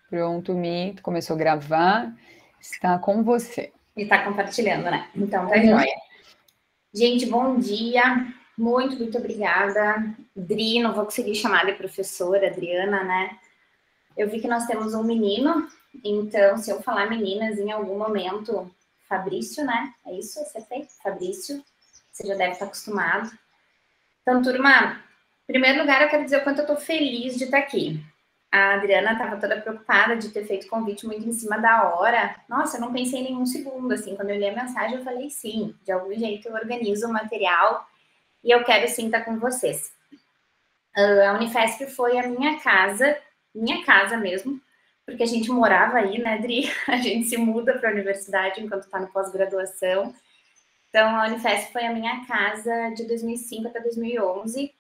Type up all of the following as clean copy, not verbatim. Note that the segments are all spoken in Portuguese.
Pronto, Mi, começou a gravar, está com você. E está compartilhando, né? Então tá joia. Gente, bom dia, muito obrigada. Dri, não vou conseguir chamar de professora, Adriana, né? Eu vi que nós temos um menino, então se eu falar meninas em algum momento, Fabrício, né? É isso? Acertei? Fabrício, você já deve estar acostumado. Então, turma, em primeiro lugar, eu quero dizer o quanto eu estou feliz de estar aqui. A Adriana estava toda preocupada de ter feito convite muito em cima da hora. Nossa, eu não pensei em nenhum segundo, assim. Quando eu li a mensagem, eu falei sim. De algum jeito eu organizo o material e eu quero sim estar com vocês. A Unifesp foi a minha casa mesmo, porque a gente morava aí, né, Adri? A gente se muda para a universidade enquanto está no pós-graduação. Então, a Unifesp foi a minha casa de 2005 até 2011.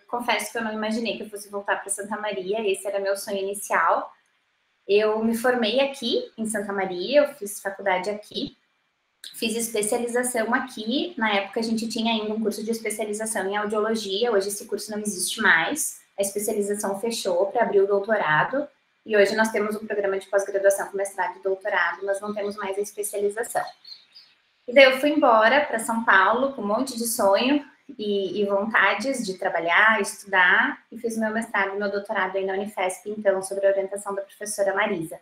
Confesso que eu não imaginei que eu fosse voltar para Santa Maria, esse era meu sonho inicial. Eu me formei aqui, em Santa Maria, eu fiz faculdade aqui, fiz especialização aqui. Na época, a gente tinha ainda um curso de especialização em audiologia, hoje esse curso não existe mais. A especialização fechou para abrir o doutorado, e hoje nós temos um programa de pós-graduação com mestrado e doutorado, mas não temos mais a especialização. E daí eu fui embora para São Paulo com um monte de sonho e vontades de trabalhar, estudar, e fiz meu mestrado e meu doutorado aí na Unifesp, então, sobre a orientação da professora Marisa.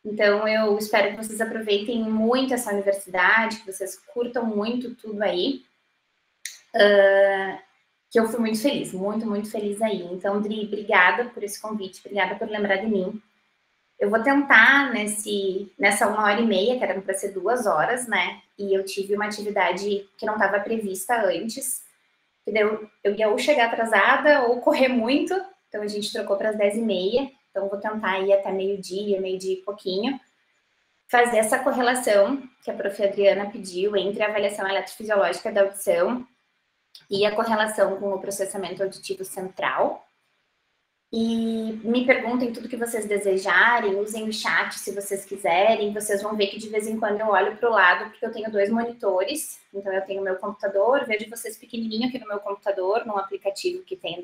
Então, eu espero que vocês aproveitem muito essa universidade, que vocês curtam muito tudo aí, que eu fui muito feliz, muito feliz aí. Então, Dri, obrigada por esse convite, obrigada por lembrar de mim. Eu vou tentar nessa 1h30, que era para ser 2 horas, né? E eu tive uma atividade que não estava prevista antes, que eu ia ou chegar atrasada ou correr muito, então a gente trocou para as 10h30, então vou tentar ir até meio-dia e pouquinho, fazer essa correlação que a prof. Adriana pediu entre a avaliação eletrofisiológica da audição e a correlação com o processamento auditivo central. E me perguntem tudo que vocês desejarem, usem o chat se vocês quiserem. Vocês vão ver que de vez em quando eu olho para o lado, porque eu tenho 2 monitores. Então, eu tenho o meu computador, vejo vocês pequenininho aqui no meu computador, num aplicativo que tem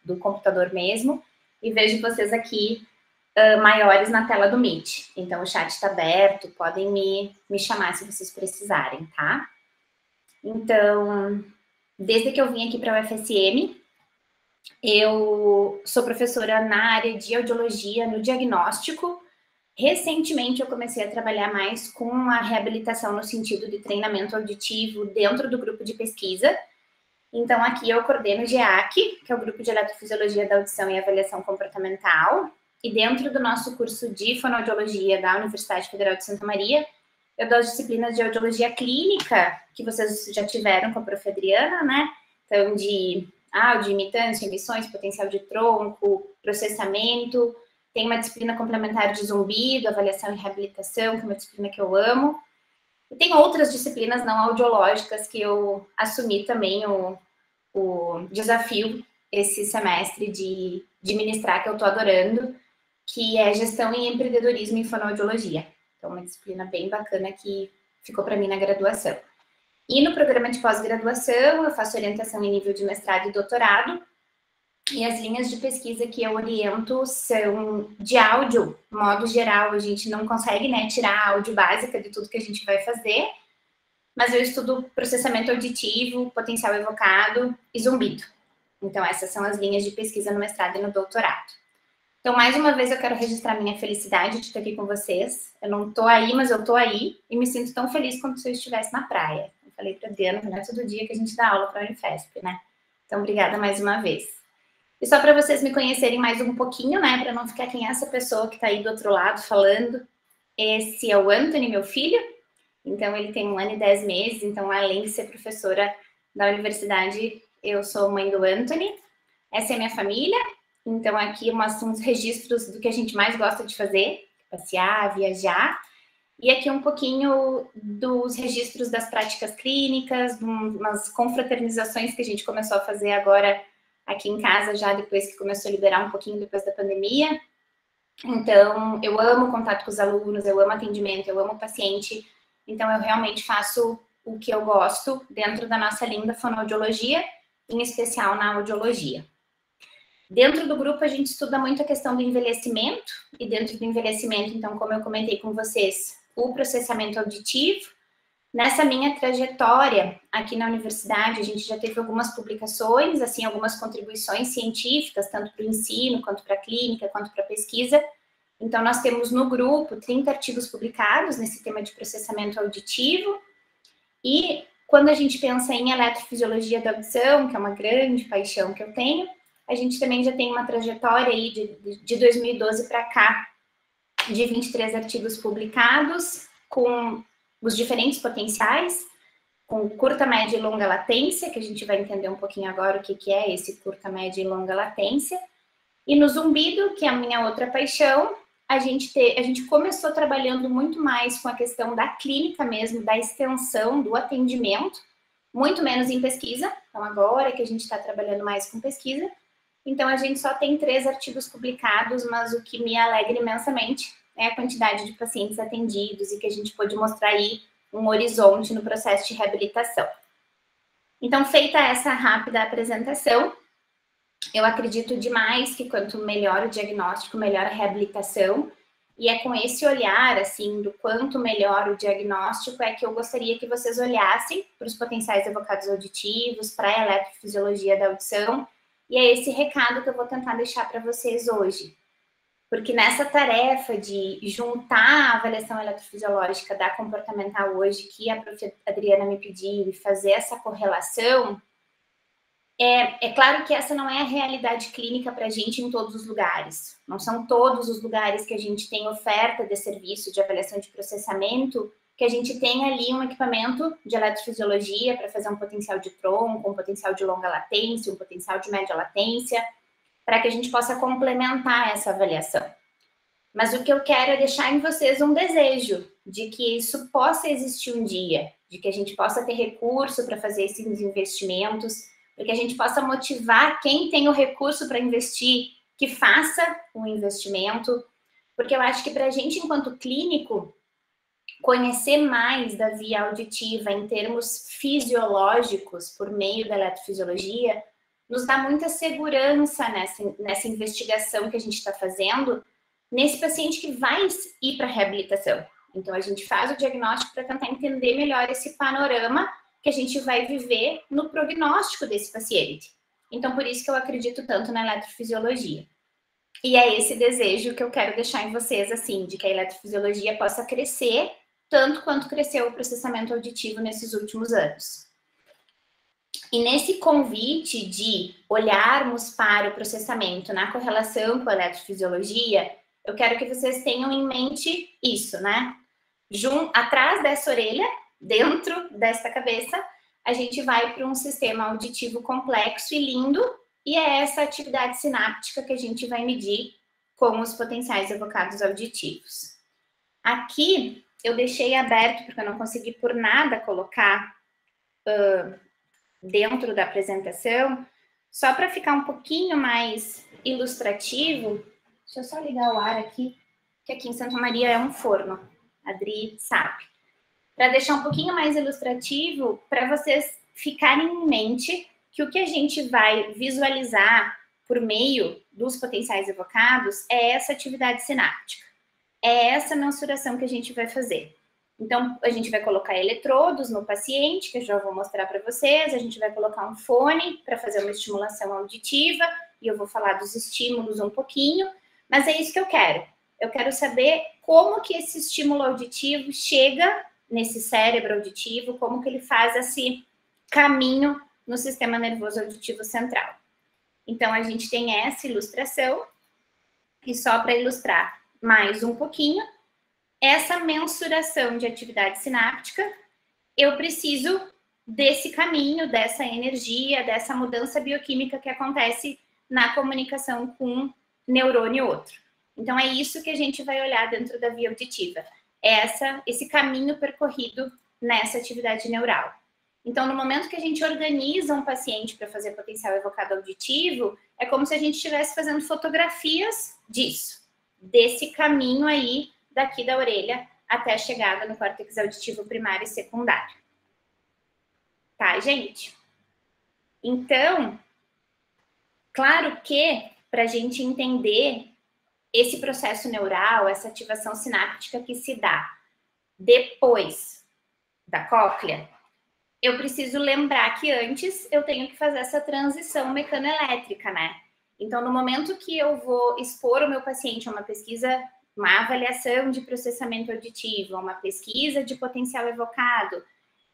do computador mesmo, e vejo vocês aqui maiores na tela do Meet. Então, o chat está aberto, podem me chamar se vocês precisarem, tá? Então, desde que eu vim aqui para a UFSM, eu sou professora na área de audiologia, no diagnóstico. Recentemente, eu comecei a trabalhar mais com a reabilitação no sentido de treinamento auditivo dentro do grupo de pesquisa. Então, aqui eu coordeno o GEAC, que é o Grupo de Eletrofisiologia da Audição e Avaliação Comportamental. E dentro do nosso curso de fonoaudiologia da Universidade Federal de Santa Maria, eu dou as disciplinas de audiologia clínica, que vocês já tiveram com a prof. Adriana, né? Então, de áudio, imitância, emissões, potencial de tronco, processamento. Tem uma disciplina complementar de zumbido, avaliação e reabilitação, que é uma disciplina que eu amo. E tem outras disciplinas não audiológicas que eu assumi também o desafio esse semestre de ministrar, que eu estou adorando, que é gestão e empreendedorismo em fonoaudiologia. Então, uma disciplina bem bacana que ficou para mim na graduação. E no programa de pós-graduação, eu faço orientação em nível de mestrado e doutorado, e as linhas de pesquisa que eu oriento são de áudio, modo geral. A gente não consegue, né, tirar a áudio básica de tudo que a gente vai fazer, mas eu estudo processamento auditivo, potencial evocado e zumbido. Então, essas são as linhas de pesquisa no mestrado e no doutorado. Então, mais uma vez, eu quero registrar minha felicidade de estar aqui com vocês. Eu não estou aí, mas eu estou aí, e me sinto tão feliz como se eu estivesse na praia. Eu falei para a Diana que não é todo dia que a gente dá aula para a Unifesp, né? Então, obrigada mais uma vez. E só para vocês me conhecerem mais um pouquinho, né, para não ficar quem é essa pessoa que está aí do outro lado falando, esse é o Anthony, meu filho. Então, ele tem 1 ano e 10 meses, então, além de ser professora da universidade, eu sou mãe do Anthony. Essa é a minha família. Então, aqui são os registros do que a gente mais gosta de fazer, passear, viajar. E aqui um pouquinho dos registros das práticas clínicas, umas confraternizações que a gente começou a fazer agora aqui em casa, já depois que começou a liberar um pouquinho depois da pandemia. Então, eu amo contato com os alunos, eu amo atendimento, eu amo o paciente. Então, eu realmente faço o que eu gosto dentro da nossa linda fonoaudiologia, em especial na audiologia. Dentro do grupo, a gente estuda muito a questão do envelhecimento, e dentro do envelhecimento, então, como eu comentei com vocês, o processamento auditivo. Nessa minha trajetória aqui na universidade, a gente já teve algumas publicações, assim, algumas contribuições científicas, tanto para o ensino, quanto para a clínica, quanto para a pesquisa. Então, nós temos no grupo 30 artigos publicados nesse tema de processamento auditivo. E quando a gente pensa em eletrofisiologia da audição, que é uma grande paixão que eu tenho, a gente também já tem uma trajetória aí de 2012 para cá, de 23 artigos publicados, com os diferentes potenciais, com curta, média e longa latência, que a gente vai entender um pouquinho agora o que é esse curta, média e longa latência. E no zumbido, que é a minha outra paixão, a gente começou trabalhando muito mais com a questão da clínica mesmo, da extensão do atendimento, muito menos em pesquisa. Então, agora que a gente está trabalhando mais com pesquisa, então a gente só tem 3 artigos publicados, mas o que me alegra imensamente é a quantidade de pacientes atendidos e que a gente pôde mostrar aí um horizonte no processo de reabilitação. Então, feita essa rápida apresentação, eu acredito demais que quanto melhor o diagnóstico, melhor a reabilitação. E é com esse olhar, assim, do quanto melhor o diagnóstico, é que eu gostaria que vocês olhassem para os potenciais evocados auditivos, para a eletrofisiologia da audição. E é esse recado que eu vou tentar deixar para vocês hoje. Porque nessa tarefa de juntar a avaliação eletrofisiológica da comportamental hoje, que a prof. Adriana me pediu, e fazer essa correlação, é claro que essa não é a realidade clínica para a gente em todos os lugares. Não são todos os lugares que a gente tem oferta de serviço de avaliação de processamento, que a gente tem ali um equipamento de eletrofisiologia para fazer um potencial de tronco, um potencial de longa latência, um potencial de média latência, para que a gente possa complementar essa avaliação. Mas o que eu quero é deixar em vocês um desejo de que isso possa existir um dia, de que a gente possa ter recurso para fazer esses investimentos, para que a gente possa motivar quem tem o recurso para investir, que faça o investimento, porque eu acho que para a gente, enquanto clínico, conhecer mais da via auditiva em termos fisiológicos, por meio da eletrofisiologia, nos dá muita segurança nessa investigação que a gente está fazendo, nesse paciente que vai ir para a reabilitação. Então, a gente faz o diagnóstico para tentar entender melhor esse panorama que a gente vai viver no prognóstico desse paciente. Então, por isso que eu acredito tanto na eletrofisiologia. E é esse desejo que eu quero deixar em vocês, assim, de que a eletrofisiologia possa crescer tanto quanto cresceu o processamento auditivo nesses últimos anos. E nesse convite de olharmos para o processamento na correlação com a eletrofisiologia, eu quero que vocês tenham em mente isso, né? Atrás dessa orelha, dentro desta cabeça, a gente vai para um sistema auditivo complexo e lindo, e é essa atividade sináptica que a gente vai medir com os potenciais evocados auditivos. Aqui eu deixei aberto, porque eu não consegui por nada colocar dentro da apresentação, só para ficar um pouquinho mais ilustrativo. Deixa eu só ligar o ar aqui, que aqui em Santa Maria é um forno, a Adri sabe. Para deixar um pouquinho mais ilustrativo, para vocês ficarem em mente que o que a gente vai visualizar por meio dos potenciais evocados é essa atividade sináptica. É essa mensuração que a gente vai fazer. Então, a gente vai colocar eletrodos no paciente, que eu já vou mostrar para vocês. A gente vai colocar um fone para fazer uma estimulação auditiva, e eu vou falar dos estímulos um pouquinho. Mas é isso que eu quero. Eu quero saber como que esse estímulo auditivo chega nesse cérebro auditivo, como que ele faz esse caminho no sistema nervoso auditivo central. Então, a gente tem essa ilustração, e só para ilustrar mais um pouquinho, essa mensuração de atividade sináptica, eu preciso desse caminho, dessa energia, dessa mudança bioquímica que acontece na comunicação com um neurônio e outro. Então, é isso que a gente vai olhar dentro da via auditiva. Esse caminho percorrido nessa atividade neural. Então, no momento que a gente organiza um paciente para fazer potencial evocado auditivo, é como se a gente estivesse fazendo fotografias disso, desse caminho aí, daqui da orelha até a chegada no córtex auditivo primário e secundário. Tá, gente? Então, claro que para a gente entender esse processo neural, essa ativação sináptica que se dá depois da cóclea, eu preciso lembrar que antes eu tenho que fazer essa transição mecanoelétrica, né? Então, no momento que eu vou expor o meu paciente a uma pesquisa, uma avaliação de processamento auditivo, uma pesquisa de potencial evocado,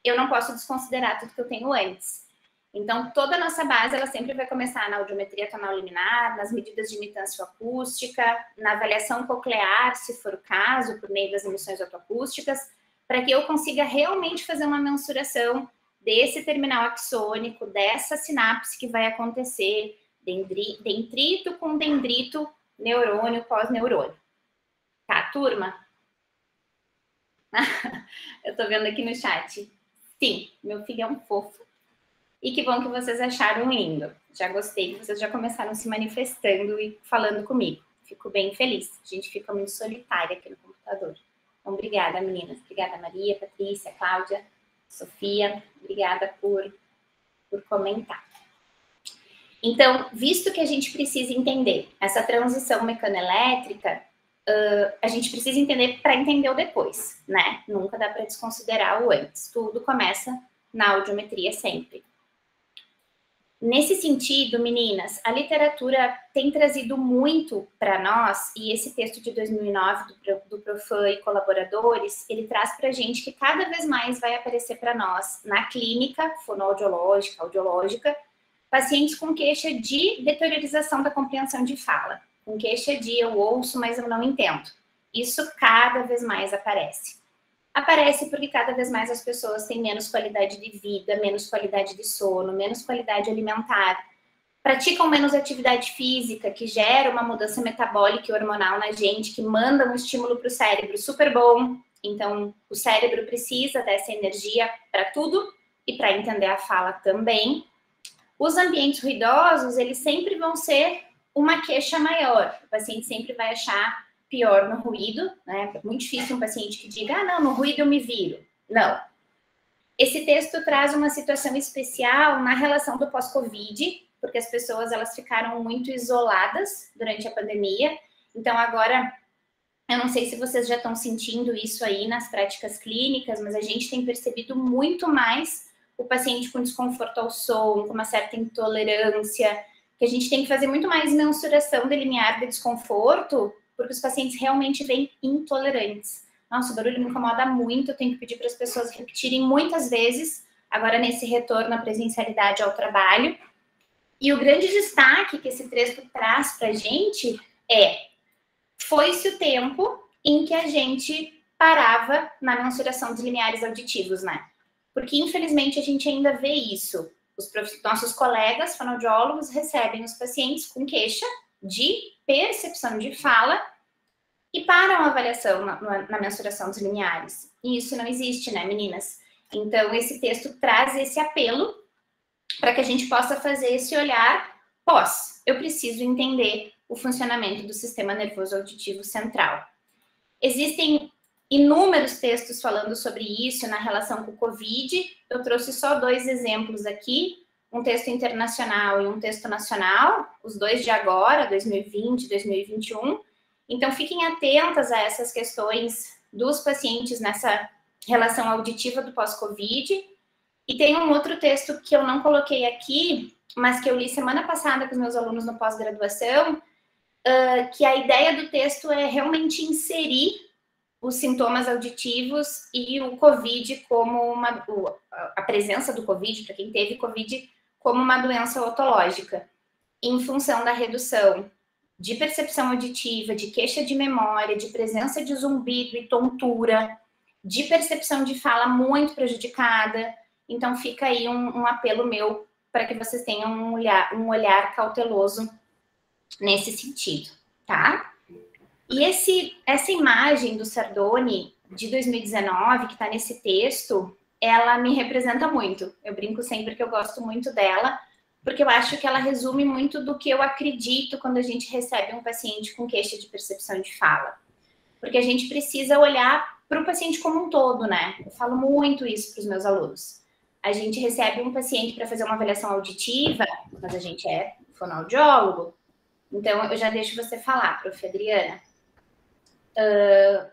eu não posso desconsiderar tudo que eu tenho antes. Então, toda a nossa base, ela sempre vai começar na audiometria tonal liminar, nas medidas de imitância acústica, na avaliação coclear, se for o caso, por meio das emissões otoacústicas, para que eu consiga realmente fazer uma mensuração desse terminal axônico, dessa sinapse que vai acontecer, dendrito com dendrito, neurônio, pós-neurônio. Tá, turma? Eu tô vendo aqui no chat. Sim, meu filho é um fofo. E que bom que vocês acharam lindo. Já gostei que vocês já começaram se manifestando e falando comigo. Fico bem feliz. A gente fica muito solitária aqui no computador. Então, obrigada, meninas. Obrigada, Maria, Patrícia, Cláudia, Sofia. Obrigada por comentar. Então, visto que a gente precisa entender essa transição mecanoelétrica, a gente precisa entender para entender o depois, né? Nunca dá para desconsiderar o antes. Tudo começa na audiometria sempre. Nesse sentido, meninas, a literatura tem trazido muito para nós, e esse texto de 2009 do Profan e colaboradores, ele traz para a gente que cada vez mais vai aparecer para nós, na clínica fonoaudiológica, audiológica, pacientes com queixa de deteriorização da compreensão de fala, com queixa de eu ouço, mas eu não entendo. Isso cada vez mais aparece. Aparece porque cada vez mais as pessoas têm menos qualidade de vida, menos qualidade de sono, menos qualidade alimentar, praticam menos atividade física, que gera uma mudança metabólica e hormonal na gente, que manda um estímulo para o cérebro super bom. Então, o cérebro precisa dessa energia para tudo e para entender a fala também. Os ambientes ruidosos, eles sempre vão ser uma queixa maior. O paciente sempre vai achar pior no ruído, né? É muito difícil um paciente que diga, ah, não, no ruído eu me viro. Não. Esse texto traz uma situação especial na relação do pós-Covid, porque as pessoas, elas ficaram muito isoladas durante a pandemia. Então, agora, eu não sei se vocês já estão sentindo isso aí nas práticas clínicas, mas a gente tem percebido muito mais o paciente com desconforto ao som, com uma certa intolerância, que a gente tem que fazer muito mais mensuração do limiar de desconforto, porque os pacientes realmente vêm intolerantes. Nossa, o barulho me incomoda muito, eu tenho que pedir para as pessoas repetirem muitas vezes, agora nesse retorno à presencialidade ao trabalho. E o grande destaque que esse texto traz para a gente é: foi-se o tempo em que a gente parava na mensuração dos limiares auditivos, né? Porque, infelizmente, a gente ainda vê isso. Os nossos colegas fonoaudiólogos recebem os pacientes com queixa de percepção de fala e param a avaliação na mensuração dos limiares. E isso não existe, né, meninas? Então, esse texto traz esse apelo para que a gente possa fazer esse olhar pós. Eu preciso entender o funcionamento do sistema nervoso auditivo central. Existem inúmeros textos falando sobre isso na relação com o Covid. Eu trouxe só 2 exemplos aqui, um texto internacional e um texto nacional, os 2 de agora, 2020 e 2021. Então, fiquem atentas a essas questões dos pacientes nessa relação auditiva do pós-Covid. E tem um outro texto que eu não coloquei aqui, mas que eu li semana passada com os meus alunos no pós-graduação, que a ideia do texto é realmente inserir os sintomas auditivos e o COVID como a presença do COVID, para quem teve COVID, como uma doença otológica, em função da redução de percepção auditiva, de queixa de memória, de presença de zumbido e tontura, de percepção de fala muito prejudicada. Então, fica aí um apelo meu para que vocês tenham um olhar cauteloso nesse sentido, tá? E essa imagem do Sardoni, de 2019, que está nesse texto, ela me representa muito. Eu brinco sempre que eu gosto muito dela, porque eu acho que ela resume muito do que eu acredito quando a gente recebe um paciente com queixa de percepção de fala. Porque a gente precisa olhar para o paciente como um todo, né? Eu falo muito isso para os meus alunos. A gente recebe um paciente para fazer uma avaliação auditiva, mas a gente é fonoaudiólogo, Então, eu já deixo você falar, prof. Adriana.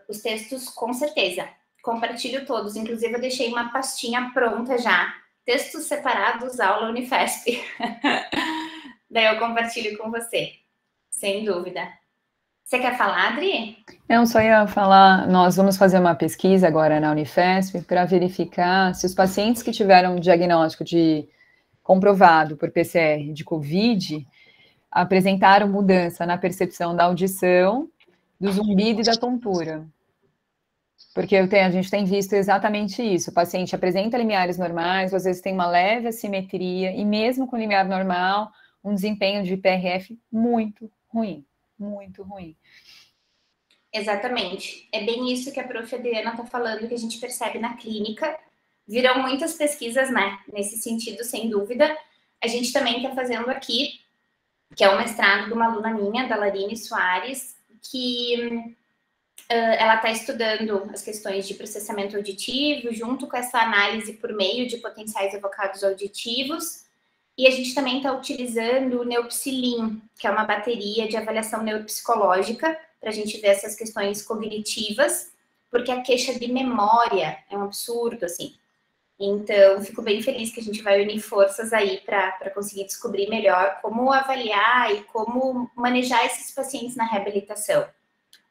Os textos, com certeza. Compartilho todos. Inclusive, eu deixei uma pastinha pronta já. Textos separados, aula Unifesp. Daí eu compartilho com você. Sem dúvida. Você quer falar, Adri? Não, só ia falar, nós vamos fazer uma pesquisa agora na Unifesp para verificar se os pacientes que tiveram diagnóstico de comprovado por PCR de COVID apresentaram mudança na percepção da audição, do zumbido e da tontura. Porque a gente tem visto exatamente isso. O paciente apresenta limiares normais, às vezes tem uma leve assimetria, e mesmo com limiar normal, um desempenho de PRF muito ruim, muito ruim. Exatamente. É bem isso que a prof. Adriana está falando, que a gente percebe na clínica. Virão muitas pesquisas, né? Nesse sentido, sem dúvida. A gente também está fazendo aqui, que é um mestrado de uma aluna minha, da Larine Soares, que ela está estudando as questões de processamento auditivo, junto com essa análise por meio de potenciais evocados auditivos. E a gente também está utilizando o Neopsilin, que é uma bateria de avaliação neuropsicológica, para a gente ver essas questões cognitivas, porque a queixa de memória é um absurdo, assim. Então, fico bem feliz que a gente vai unir forças aí para conseguir descobrir melhor como avaliar e como manejar esses pacientes na reabilitação.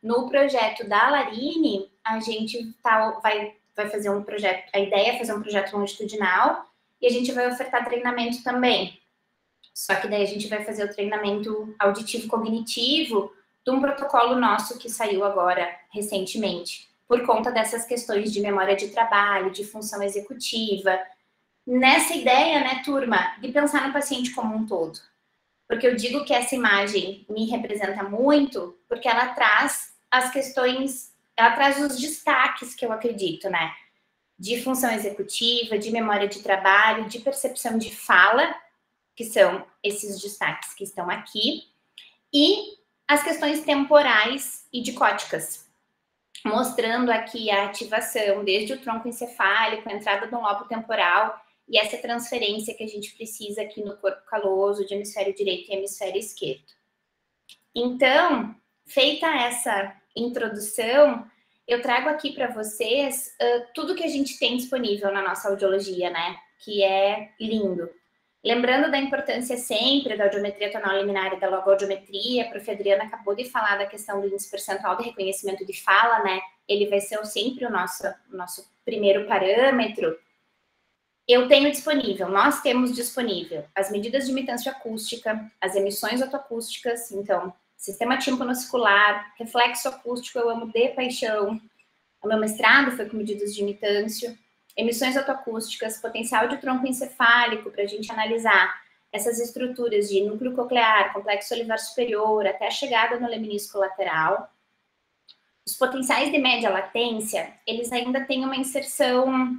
No projeto da Larine, a gente vai fazer um projeto, a ideia é fazer um projeto longitudinal, e a gente vai ofertar treinamento também. Só que daí a gente vai fazer o treinamento auditivo-cognitivo de um protocolo nosso que saiu agora, recentemente, por conta dessas questões de memória de trabalho, de função executiva. Nessa ideia, né, turma, de pensar no paciente como um todo. Porque eu digo que essa imagem me representa muito, porque ela traz as questões, ela traz os destaques que eu acredito, né? De função executiva, de memória de trabalho, de percepção de fala, que são esses destaques que estão aqui, e as questões temporais e dicóticas, mostrando aqui a ativação desde o tronco encefálico, a entrada do lobo temporal e essa transferência que a gente precisa aqui no corpo caloso de hemisfério direito e hemisfério esquerdo. Então, feita essa introdução, eu trago aqui para vocês tudo que a gente tem disponível na nossa audiologia, né? Que é lindo. Lembrando da importância sempre da audiometria tonal liminar e da logoaudiometria, a prof. Adriana acabou de falar da questão do índice percentual de reconhecimento de fala, né? Ele vai ser sempre o nosso primeiro parâmetro. Eu tenho disponível, nós temos disponível as medidas de imitância acústica, as emissões otoacústicas, então, sistema tímpano-muscular, reflexo acústico, eu amo de paixão. O meu mestrado foi com medidas de imitância, emissões otoacústicas, potencial de tronco encefálico, para a gente analisar essas estruturas de núcleo coclear, complexo olivar superior, até a chegada no leminisco lateral. Os potenciais de média latência, eles ainda têm uma inserção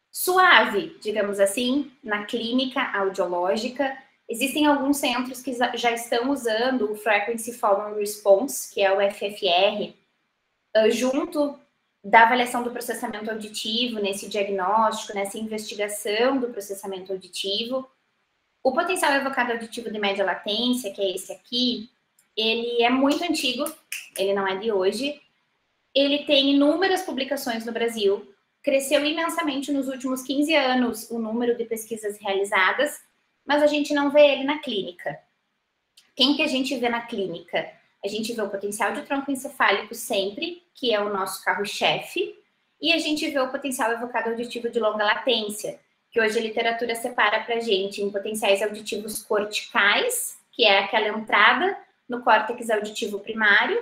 suave, digamos assim, na clínica audiológica. Existem alguns centros que já estão usando o Frequency Following Response, que é o FFR, junto da avaliação do processamento auditivo, nesse diagnóstico, nessa investigação do processamento auditivo. O potencial evocado auditivo de média latência, que é esse aqui, ele é muito antigo, ele não é de hoje. Ele tem inúmeras publicações no Brasil, cresceu imensamente nos últimos 15 anos o número de pesquisas realizadas, mas a gente não vê ele na clínica. Quem que a gente vê na clínica? A gente vê o potencial de tronco encefálico sempre, que é o nosso carro-chefe, e a gente vê o potencial evocado auditivo de longa latência, que hoje a literatura separa para a gente em potenciais auditivos corticais, que é aquela entrada no córtex auditivo primário,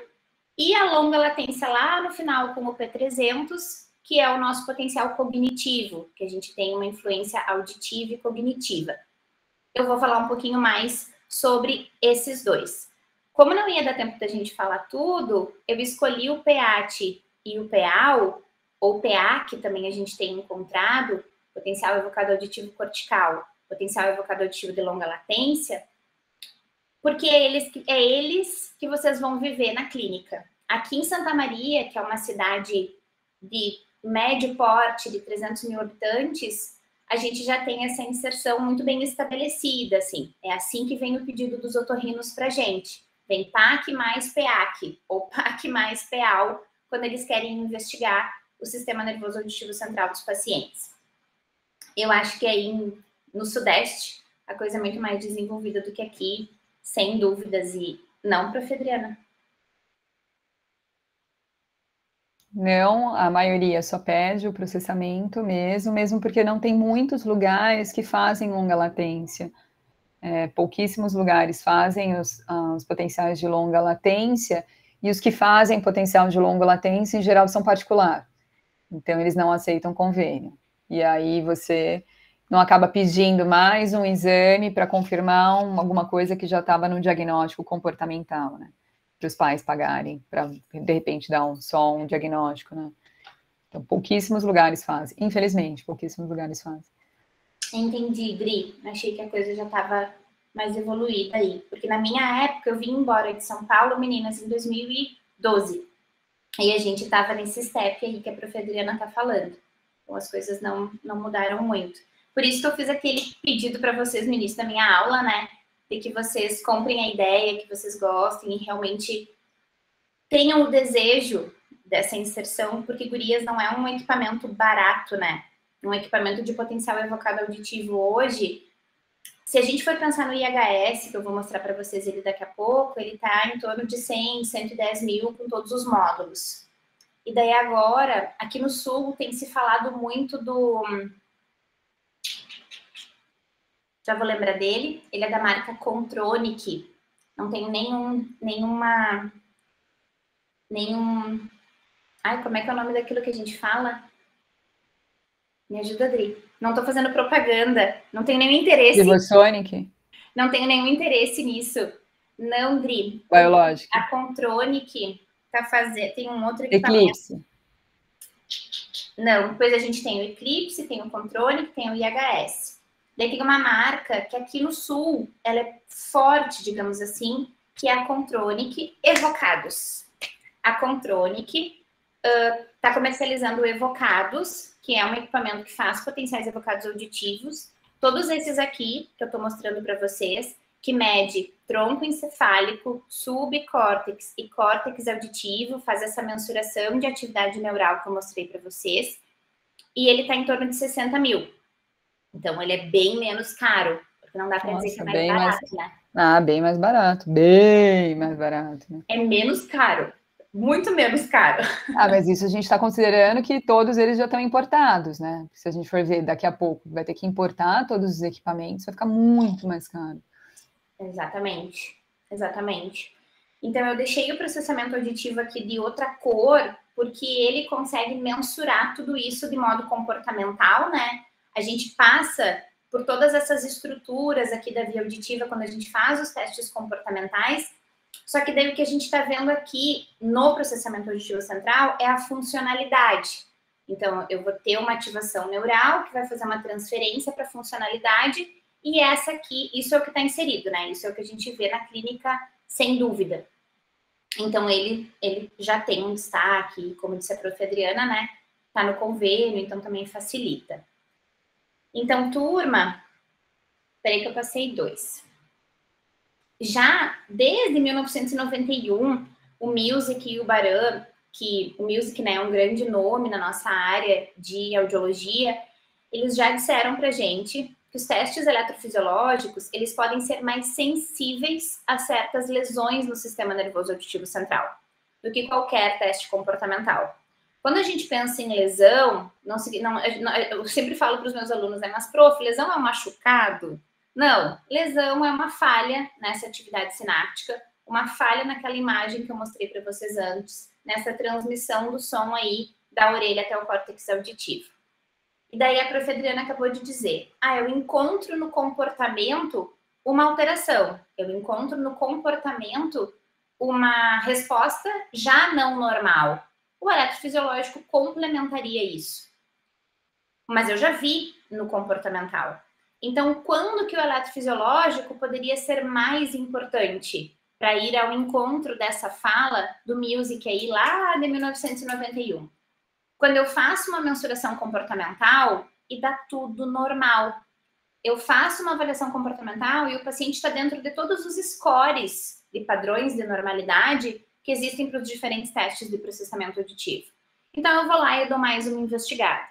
e a longa latência lá no final com o P300, que é o nosso potencial cognitivo, que a gente tem uma influência auditiva e cognitiva. Eu vou falar um pouquinho mais sobre esses dois. Como não ia dar tempo da gente falar tudo, eu escolhi o PEAT e o PEAL, ou PA, que também a gente tem encontrado, potencial evocado auditivo cortical, potencial evocado auditivo de longa latência, porque é eles que vocês vão viver na clínica. Aqui em Santa Maria, que é uma cidade de médio porte, de 300 mil habitantes, a gente já tem essa inserção muito bem estabelecida, assim. É assim que vem o pedido dos otorrinos para a gente. Vem PAC mais PEAC, ou PAC mais PEAL, quando eles querem investigar o sistema nervoso auditivo central dos pacientes. Eu acho que aí no Sudeste a coisa é muito mais desenvolvida do que aqui, sem dúvidas, e não, Prof. Adriana? Não, a maioria só pede o processamento mesmo porque não tem muitos lugares que fazem longa latência. Pouquíssimos lugares fazem os potenciais de longa latência, e os que fazem potencial de longa latência, em geral, são particular. Então, eles não aceitam convênio. E aí você não acaba pedindo mais um exame para confirmar alguma coisa que já estava no diagnóstico comportamental, né? Para os pais pagarem, para, de repente, dar só um diagnóstico, né? Então, pouquíssimos lugares fazem. Infelizmente, pouquíssimos lugares fazem. Entendi, Dri. Achei que a coisa já estava mais evoluída aí. Porque na minha época, eu vim embora de São Paulo, meninas, em 2012. E a gente estava nesse step aí que a Prof. Adriana está falando. Então, as coisas não mudaram muito. Por isso que eu fiz aquele pedido para vocês no início da minha aula, né? De que vocês comprem a ideia, que vocês gostem e realmente tenham o desejo dessa inserção, porque gurias não é um equipamento barato, né? Um equipamento de potencial evocado auditivo hoje, se a gente for pensar no IHS, que eu vou mostrar para vocês ele daqui a pouco, ele está em torno de 100, 110 mil com todos os módulos. E daí agora, aqui no Sul, tem se falado muito do... Já vou lembrar dele. Ele é da marca Contronic. Não tem nenhum... Ai, como é que é o nome daquilo que a gente fala? Me ajuda, Adri. Não tô fazendo propaganda. Não tenho nenhum interesse. Vibosonic? Não tenho nenhum interesse nisso. Não, Dri. Biologic. A Contronic tá fazendo... Tem um outro equipamento. Eclipse. Não, depois a gente tem o Eclipse, tem o Contronic, tem o IHS. Daí tem uma marca que aqui no Sul, ela é forte, digamos assim, que é a Contronic Evocados. A Contronic está comercializando o Evocados, que é um equipamento que faz potenciais evocados auditivos. Todos esses aqui, que eu estou mostrando para vocês, que mede tronco encefálico, subcórtex e córtex auditivo, faz essa mensuração de atividade neural que eu mostrei para vocês, e ele está em torno de 60 mil. Então, ele é bem menos caro, porque não dá para dizer que é mais barato, né? Ah, bem mais barato, bem mais barato. Né? É menos caro, muito menos caro. Ah, mas isso a gente está considerando que todos eles já estão importados, né? Se a gente for ver daqui a pouco, vai ter que importar todos os equipamentos, vai ficar muito mais caro. Exatamente, exatamente. Então, eu deixei o processamento auditivo aqui de outra cor, porque ele consegue mensurar tudo isso de modo comportamental, né? A gente passa por todas essas estruturas aqui da via auditiva quando a gente faz os testes comportamentais, só que daí o que a gente está vendo aqui no processamento auditivo central é a funcionalidade. Então, eu vou ter uma ativação neural que vai fazer uma transferência para a funcionalidade, e essa aqui, isso é o que está inserido, né? Isso é o que a gente vê na clínica, sem dúvida. Então, ele já tem um destaque, como disse a Prof. Adriana, né? Está no convênio, então também facilita. Então, turma, peraí que eu passei 2. Já desde 1991, o Music e o Baran, que o Music, né, é um grande nome na nossa área de audiologia, eles já disseram pra gente que os testes eletrofisiológicos, eles podem ser mais sensíveis a certas lesões no sistema nervoso auditivo central do que qualquer teste comportamental. Quando a gente pensa em lesão, eu sempre falo para os meus alunos, né, mas, prof, lesão é um machucado? Não, lesão é uma falha nessa atividade sináptica, uma falha naquela imagem que eu mostrei para vocês antes, nessa transmissão do som aí da orelha até o córtex auditivo. E daí a Prof. Adriana acabou de dizer, eu encontro no comportamento uma alteração, eu encontro no comportamento uma resposta já não normal. O eletrofisiológico complementaria isso. Mas eu já vi no comportamental. Então, quando que o eletrofisiológico poderia ser mais importante para ir ao encontro dessa fala do Music aí lá de 1991? Quando eu faço uma mensuração comportamental e dá tudo normal. Eu faço uma avaliação comportamental e o paciente está dentro de todos os scores de padrões de normalidade que existem para os diferentes testes de processamento auditivo. Então, eu vou lá e dou mais uma investigada.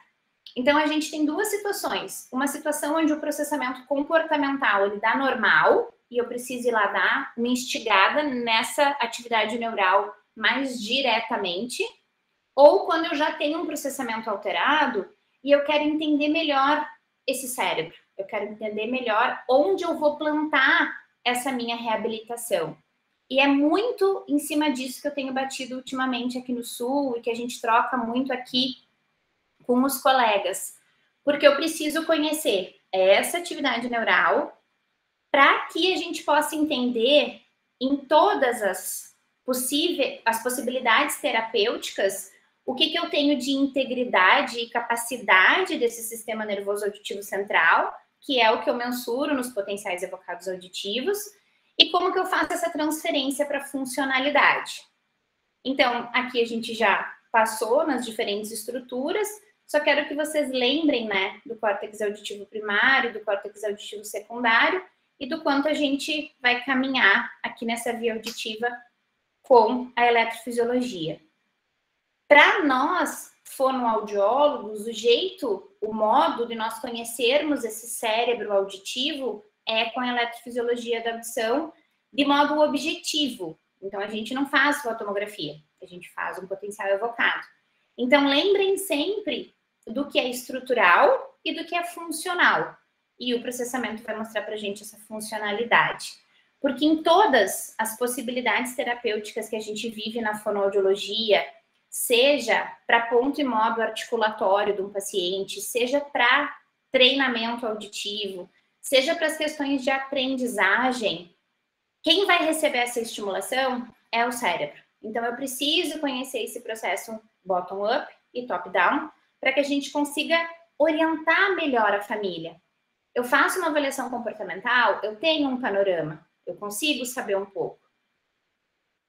Então, a gente tem duas situações. Uma situação onde o processamento comportamental ele dá normal e eu preciso ir lá dar uma instigada nessa atividade neural mais diretamente, ou quando eu já tenho um processamento alterado e eu quero entender melhor esse cérebro. Eu quero entender melhor onde eu vou plantar essa minha reabilitação. E é muito em cima disso que eu tenho batido ultimamente aqui no Sul e que a gente troca muito aqui com os colegas. Porque eu preciso conhecer essa atividade neural para que a gente possa entender em todas as possibilidades terapêuticas o que eu tenho de integridade e capacidade desse sistema nervoso auditivo central, que é o que eu mensuro nos potenciais evocados auditivos, e como que eu faço essa transferência para funcionalidade. Então, aqui a gente já passou nas diferentes estruturas, só quero que vocês lembrem, né, do córtex auditivo primário, do córtex auditivo secundário, e do quanto a gente vai caminhar aqui nessa via auditiva com a eletrofisiologia. Para nós, fonoaudiólogos, o modo de nós conhecermos esse cérebro auditivo é com a eletrofisiologia da audição de modo objetivo. Então, a gente não faz fototomografia, a gente faz um potencial evocado. Então, lembrem sempre do que é estrutural e do que é funcional. E o processamento vai mostrar para a gente essa funcionalidade. Porque em todas as possibilidades terapêuticas que a gente vive na fonoaudiologia, seja para ponto e modo articulatório de um paciente, seja para treinamento auditivo, seja para as questões de aprendizagem, quem vai receber essa estimulação é o cérebro. Então, eu preciso conhecer esse processo bottom-up e top-down para que a gente consiga orientar melhor a família. Eu faço uma avaliação comportamental, eu tenho um panorama, eu consigo saber um pouco.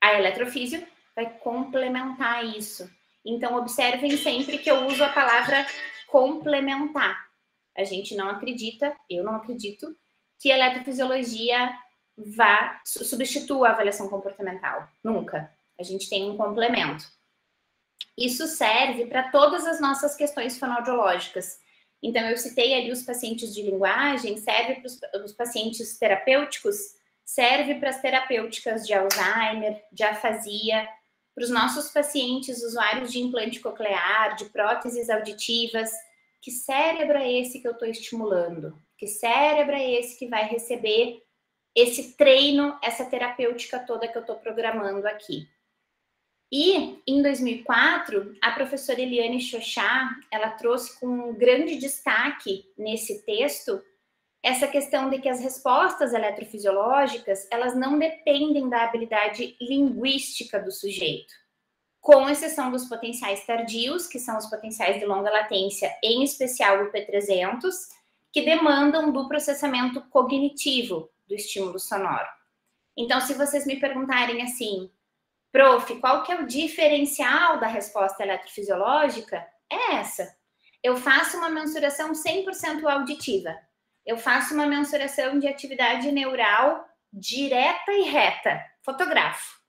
A eletrofísio vai complementar isso. Então, observem sempre que eu uso a palavra complementar. A gente não acredita, eu não acredito, que a eletrofisiologia substitua a avaliação comportamental. Nunca. A gente tem um complemento. Isso serve para todas as nossas questões fonoaudiológicas. Então, eu citei ali os pacientes de linguagem, serve para os pacientes terapêuticos, serve para as terapêuticas de Alzheimer, de afasia, para os nossos pacientes usuários de implante coclear, de próteses auditivas. Que cérebro é esse que eu estou estimulando? Que cérebro é esse que vai receber esse treino, essa terapêutica toda que eu estou programando aqui? E, em 2004, a professora Eliane Chochat, ela trouxe com um grande destaque nesse texto essa questão de que as respostas eletrofisiológicas, elas não dependem da habilidade linguística do sujeito, com exceção dos potenciais tardios, que são os potenciais de longa latência, em especial o P300, que demandam do processamento cognitivo do estímulo sonoro. Então, se vocês me perguntarem assim, prof, qual que é o diferencial da resposta eletrofisiológica? É essa. Eu faço uma mensuração 100% auditiva. Eu faço uma mensuração de atividade neural direta e reta, fotografo.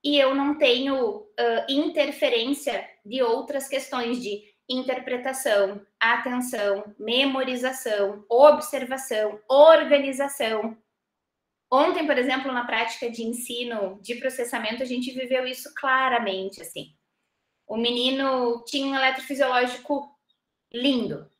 E eu não tenho interferência de outras questões de interpretação, atenção, memorização, observação, organização. Ontem, por exemplo, na prática de ensino de processamento, a gente viveu isso claramente, assim. O menino tinha um eletrofisiológico lindo,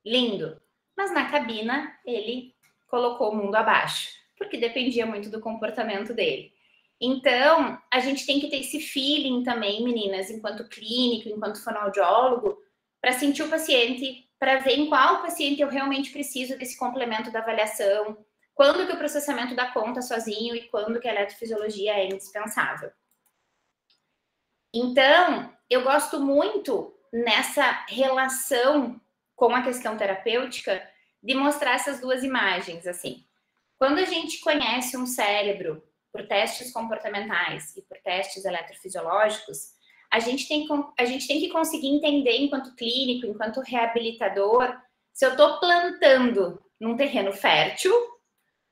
lindo. Mas na cabina, ele colocou o mundo abaixo, porque dependia muito do comportamento dele. Então, a gente tem que ter esse feeling também, meninas, enquanto clínico, enquanto fonoaudiólogo, para sentir o paciente, para ver em qual paciente eu realmente preciso desse complemento da avaliação, quando que o processamento dá conta sozinho e quando que a eletrofisiologia é indispensável. Então, eu gosto muito nessa relação com a questão terapêutica de mostrar essas duas imagens, assim. Quando a gente conhece um cérebro por testes comportamentais e por testes eletrofisiológicos, a gente tem que conseguir entender enquanto clínico, enquanto reabilitador, se eu estou plantando num terreno fértil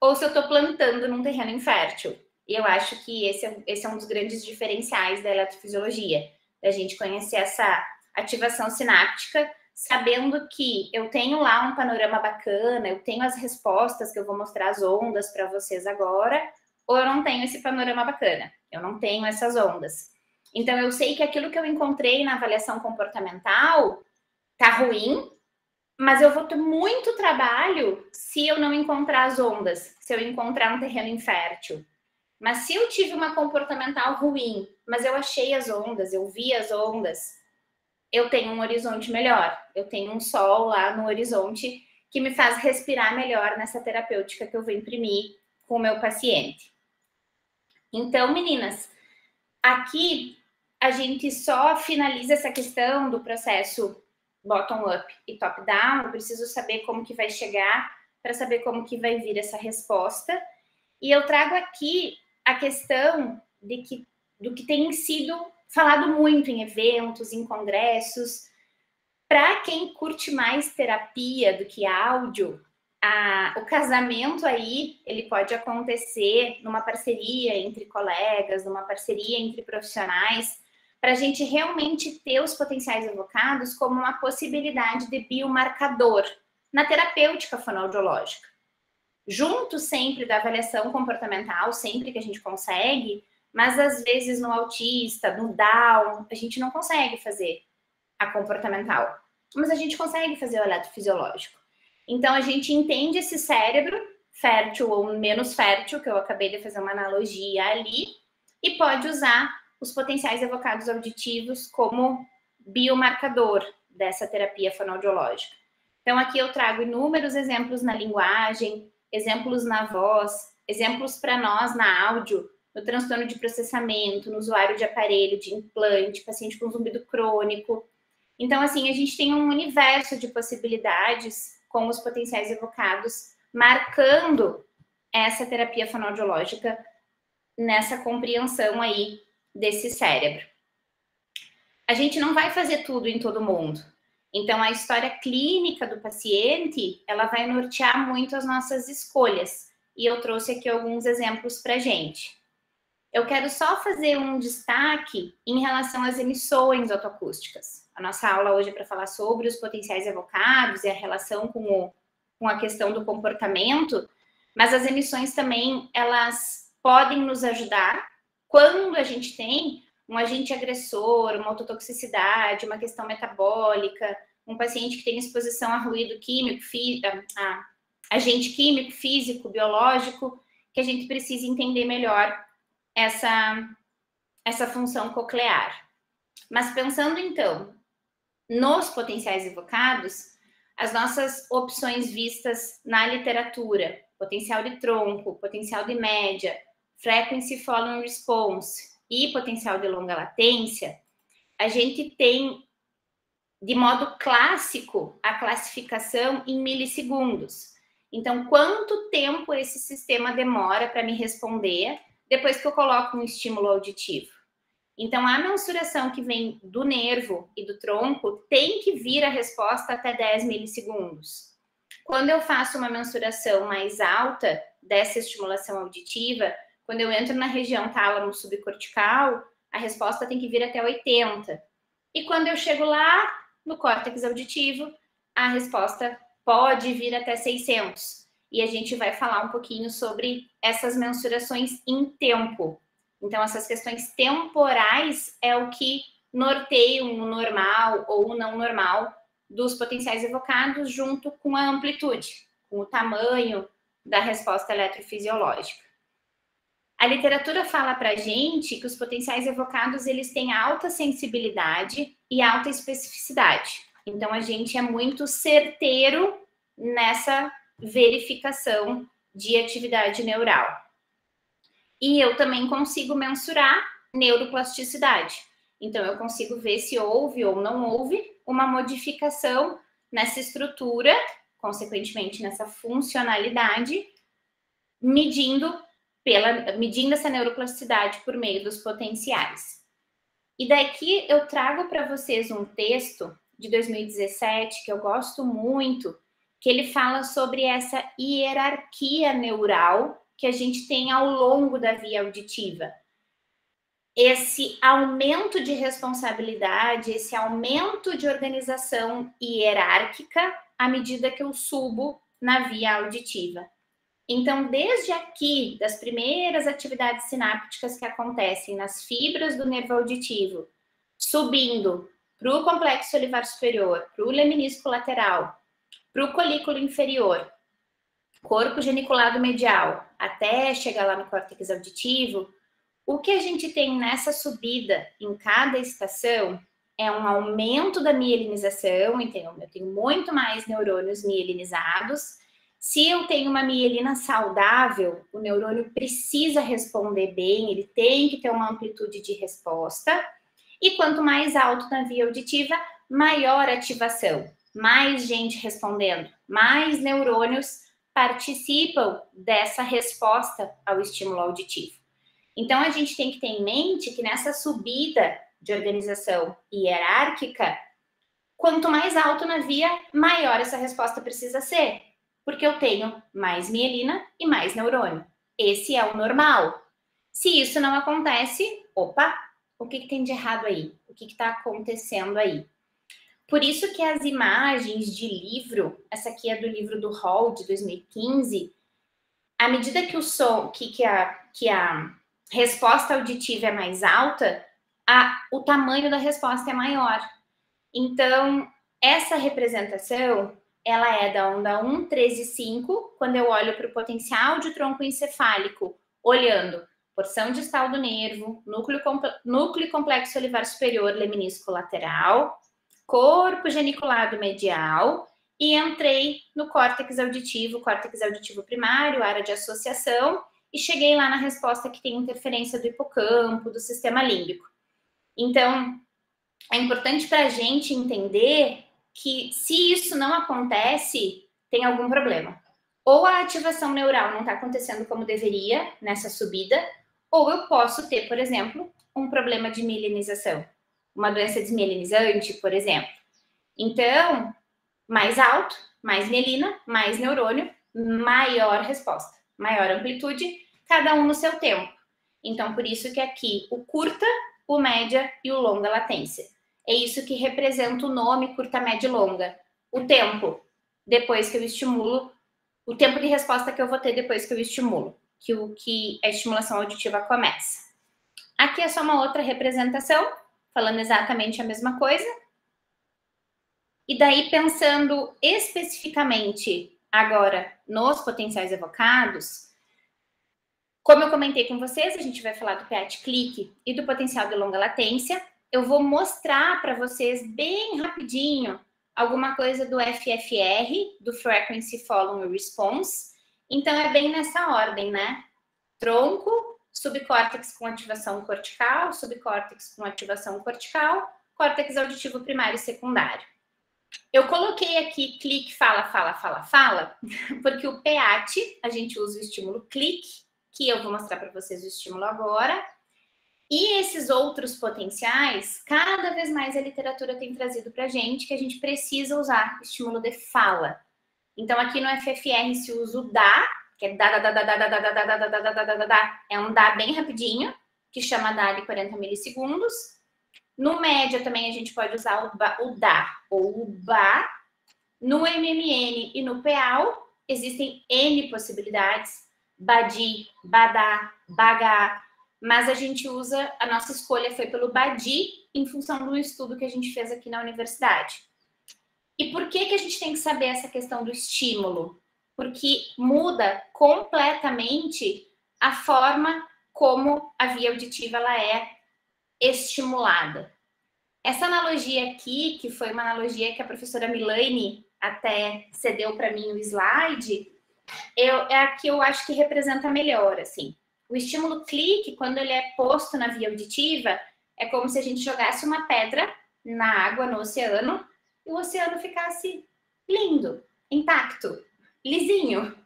ou se eu estou plantando num terreno infértil. E eu acho que esse é um dos grandes diferenciais da eletrofisiologia, da gente conhecer essa ativação sináptica, sabendo que eu tenho lá um panorama bacana, eu tenho as respostas que eu vou mostrar as ondas para vocês agora, ou eu não tenho esse panorama bacana, eu não tenho essas ondas. Então, eu sei que aquilo que eu encontrei na avaliação comportamental tá ruim, mas eu vou ter muito trabalho se eu não encontrar as ondas, se eu encontrar um terreno infértil. Mas se eu tive uma comportamental ruim, mas eu achei as ondas, eu vi as ondas, eu tenho um horizonte melhor. Eu tenho um sol lá no horizonte que me faz respirar melhor nessa terapêutica que eu vou imprimir com o meu paciente. Então, meninas, aqui a gente só finaliza essa questão do processo bottom-up e top-down. Eu preciso saber como que vai chegar para saber como que vai vir essa resposta. E eu trago aqui a questão do que tem sido falado muito em eventos, em congressos. Para quem curte mais terapia do que áudio, o casamento aí, ele pode acontecer numa parceria entre colegas, numa parceria entre profissionais, para a gente realmente ter os potenciais evocados como uma possibilidade de biomarcador na terapêutica fonoaudiológica. Junto sempre da avaliação comportamental, sempre que a gente consegue, mas às vezes no autista, no Down, a gente não consegue fazer a comportamental, mas a gente consegue fazer o eletrofisiológico. Então, a gente entende esse cérebro, fértil ou menos fértil, que eu acabei de fazer uma analogia ali, e pode usar os potenciais evocados auditivos como biomarcador dessa terapia fonoaudiológica. Então, aqui eu trago inúmeros exemplos na linguagem, exemplos na voz, exemplos para nós na áudio, no transtorno de processamento, no usuário de aparelho, de implante, paciente com zumbido crônico. Então, assim, a gente tem um universo de possibilidades com os potenciais evocados, marcando essa terapia fonoaudiológica nessa compreensão aí desse cérebro. A gente não vai fazer tudo em todo mundo. Então, a história clínica do paciente, ela vai nortear muito as nossas escolhas. E eu trouxe aqui alguns exemplos para a gente. Eu quero só fazer um destaque em relação às emissões otoacústicas. A nossa aula hoje é para falar sobre os potenciais evocados e a relação com a questão do comportamento, mas as emissões também, elas podem nos ajudar quando a gente tem um agente agressor, uma ototoxicidade, uma questão metabólica, um paciente que tem exposição a ruído químico, a agente químico, físico, biológico, que a gente precisa entender melhor essa função coclear. Mas pensando, então, nos potenciais evocados, as nossas opções vistas na literatura, potencial de tronco, potencial de média, frequency following response e potencial de longa latência, a gente tem, de modo clássico, a classificação em milissegundos. Então, quanto tempo esse sistema demora para me responder depois que eu coloco um estímulo auditivo? Então, a mensuração que vem do nervo e do tronco tem que vir a resposta até 10 milissegundos. Quando eu faço uma mensuração mais alta dessa estimulação auditiva, quando eu entro na região tálamo subcortical, a resposta tem que vir até 80. E quando eu chego lá no córtex auditivo, a resposta pode vir até 600. E a gente vai falar um pouquinho sobre essas mensurações em tempo. Então, essas questões temporais é o que norteiam o normal ou o não normal dos potenciais evocados junto com a amplitude, com o tamanho da resposta eletrofisiológica. A literatura fala para a gente que os potenciais evocados, eles têm alta sensibilidade e alta especificidade. Então, a gente é muito certeiro nessa verificação de atividade neural. E eu também consigo mensurar neuroplasticidade. Então, eu consigo ver se houve ou não houve uma modificação nessa estrutura, consequentemente nessa funcionalidade, medindo essa neuroplasticidade por meio dos potenciais. E daqui eu trago para vocês um texto de 2017 que eu gosto muito, que ele fala sobre essa hierarquia neural que a gente tem ao longo da via auditiva. Esse aumento de responsabilidade, esse aumento de organização hierárquica à medida que eu subo na via auditiva. Então, desde aqui, das primeiras atividades sinápticas que acontecem nas fibras do nervo auditivo, subindo para o complexo olivar superior, para o leminisco lateral, para o colículo inferior, corpo geniculado medial, até chegar lá no córtex auditivo, o que a gente tem nessa subida em cada estação é um aumento da mielinização, então eu tenho muito mais neurônios mielinizados. Se eu tenho uma mielina saudável, o neurônio precisa responder bem, ele tem que ter uma amplitude de resposta. E quanto mais alto na via auditiva, maior ativação, mais gente respondendo, mais neurônios participam dessa resposta ao estímulo auditivo. Então, a gente tem que ter em mente que nessa subida de organização hierárquica, quanto mais alto na via, maior essa resposta precisa ser, porque eu tenho mais mielina e mais neurônio. Esse é o normal. Se isso não acontece, opa, o que tem de errado aí? O que está acontecendo aí? Por isso que as imagens de livro, essa aqui é do livro do Hall, de 2015, à medida que o som, que a resposta auditiva é mais alta, o tamanho da resposta é maior. Então, essa representação, ela é da onda 1, 3 e 5, quando eu olho para o potencial de tronco encefálico, olhando porção distal do nervo, núcleo complexo olivar superior, leminisco lateral, corpo geniculado medial, e entrei no córtex auditivo primário, área de associação, e cheguei lá na resposta que tem interferência do hipocampo, do sistema límbico. Então, é importante para a gente entender que se isso não acontece, tem algum problema. Ou a ativação neural não está acontecendo como deveria nessa subida, ou eu posso ter, por exemplo, um problema de mielinização, uma doença desmielinizante, por exemplo. Então, mais alto, mais mielina, mais neurônio, maior resposta, maior amplitude, cada um no seu tempo. Então, por isso que aqui o curta, o média e o longa latência. É isso que representa o nome curta, média e longa. O tempo, depois que eu estimulo, o tempo de resposta que eu vou ter depois que eu estimulo, que a estimulação auditiva começa. Aqui é só uma outra representação, falando exatamente a mesma coisa. E daí, pensando especificamente agora nos potenciais evocados, como eu comentei com vocês, a gente vai falar do PET-clique e do potencial de longa latência. Eu vou mostrar para vocês bem rapidinho alguma coisa do FFR, do Frequency Following Response. Então, é bem nessa ordem, né? Tronco, subcórtex com ativação cortical, subcórtex com ativação cortical, córtex auditivo primário e secundário. Eu coloquei aqui clique, fala, porque o PEAT, a gente usa o estímulo clique, que eu vou mostrar para vocês o estímulo agora. E esses outros potenciais, cada vez mais a literatura tem trazido para a gente que a gente precisa usar estímulo de fala. Então, aqui no FFR se usa o DA, que é dá, é um DA bem rapidinho, que chama DA de 40 milissegundos. No média também a gente pode usar o DA ou o BA. No MMN e no PAL existem N possibilidades, BADI, BADA, BAGA, mas a gente usa, a nossa escolha foi pelo BADI em função de um estudo que a gente fez aqui na universidade. E por que a gente tem que saber essa questão do estímulo? Porque muda completamente a forma como a via auditiva ela é estimulada. Essa analogia aqui, que foi uma analogia que a professora Milane até cedeu para mim o slide, é a que eu acho que representa melhor, assim. O estímulo clique, quando ele é posto na via auditiva, é como se a gente jogasse uma pedra na água, no oceano, e o oceano ficasse lindo, intacto, lisinho.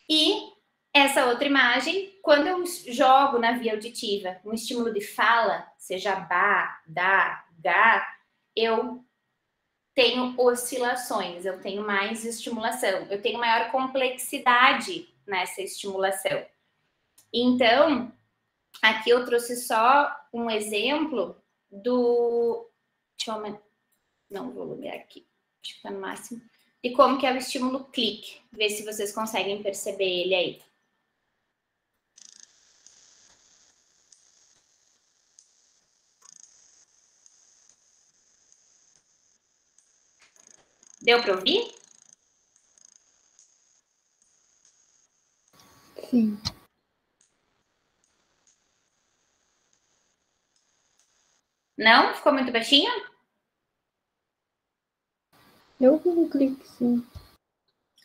E essa outra imagem, quando eu jogo na via auditiva um estímulo de fala, seja ba, da, ga, eu tenho oscilações, eu tenho mais estimulação, eu tenho maior complexidade nessa estimulação. Então, aqui eu trouxe só um exemplo do... Deixa eu... Não, vou lugar aqui. Acho que tá no máximo. De como que é o estímulo clique. Ver se vocês conseguem perceber ele aí. Deu para ouvir? Sim. Não? Ficou muito baixinho? Eu ouvi um clique, sim.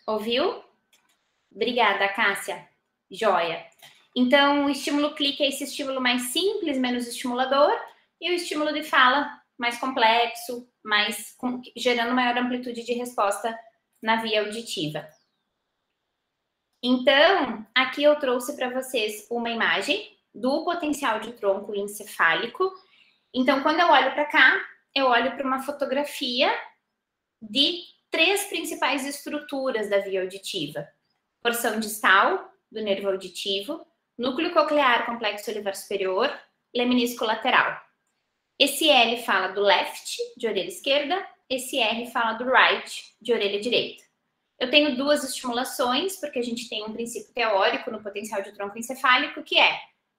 Ouviu? Obrigada, Cássia. Joia. Então, o estímulo clique é esse estímulo mais simples, menos estimulador, e o estímulo de fala mais complexo, gerando maior amplitude de resposta na via auditiva. Então, aqui eu trouxe para vocês uma imagem do potencial de tronco encefálico. Então, quando eu olho para cá, eu olho para uma fotografia de 3 principais estruturas da via auditiva. Porção distal do nervo auditivo, núcleo coclear complexo olivar superior, leminisco lateral. Esse L fala do left, de orelha esquerda, esse R fala do right, de orelha direita. Eu tenho 2 estimulações, porque a gente tem um princípio teórico no potencial de tronco encefálico, que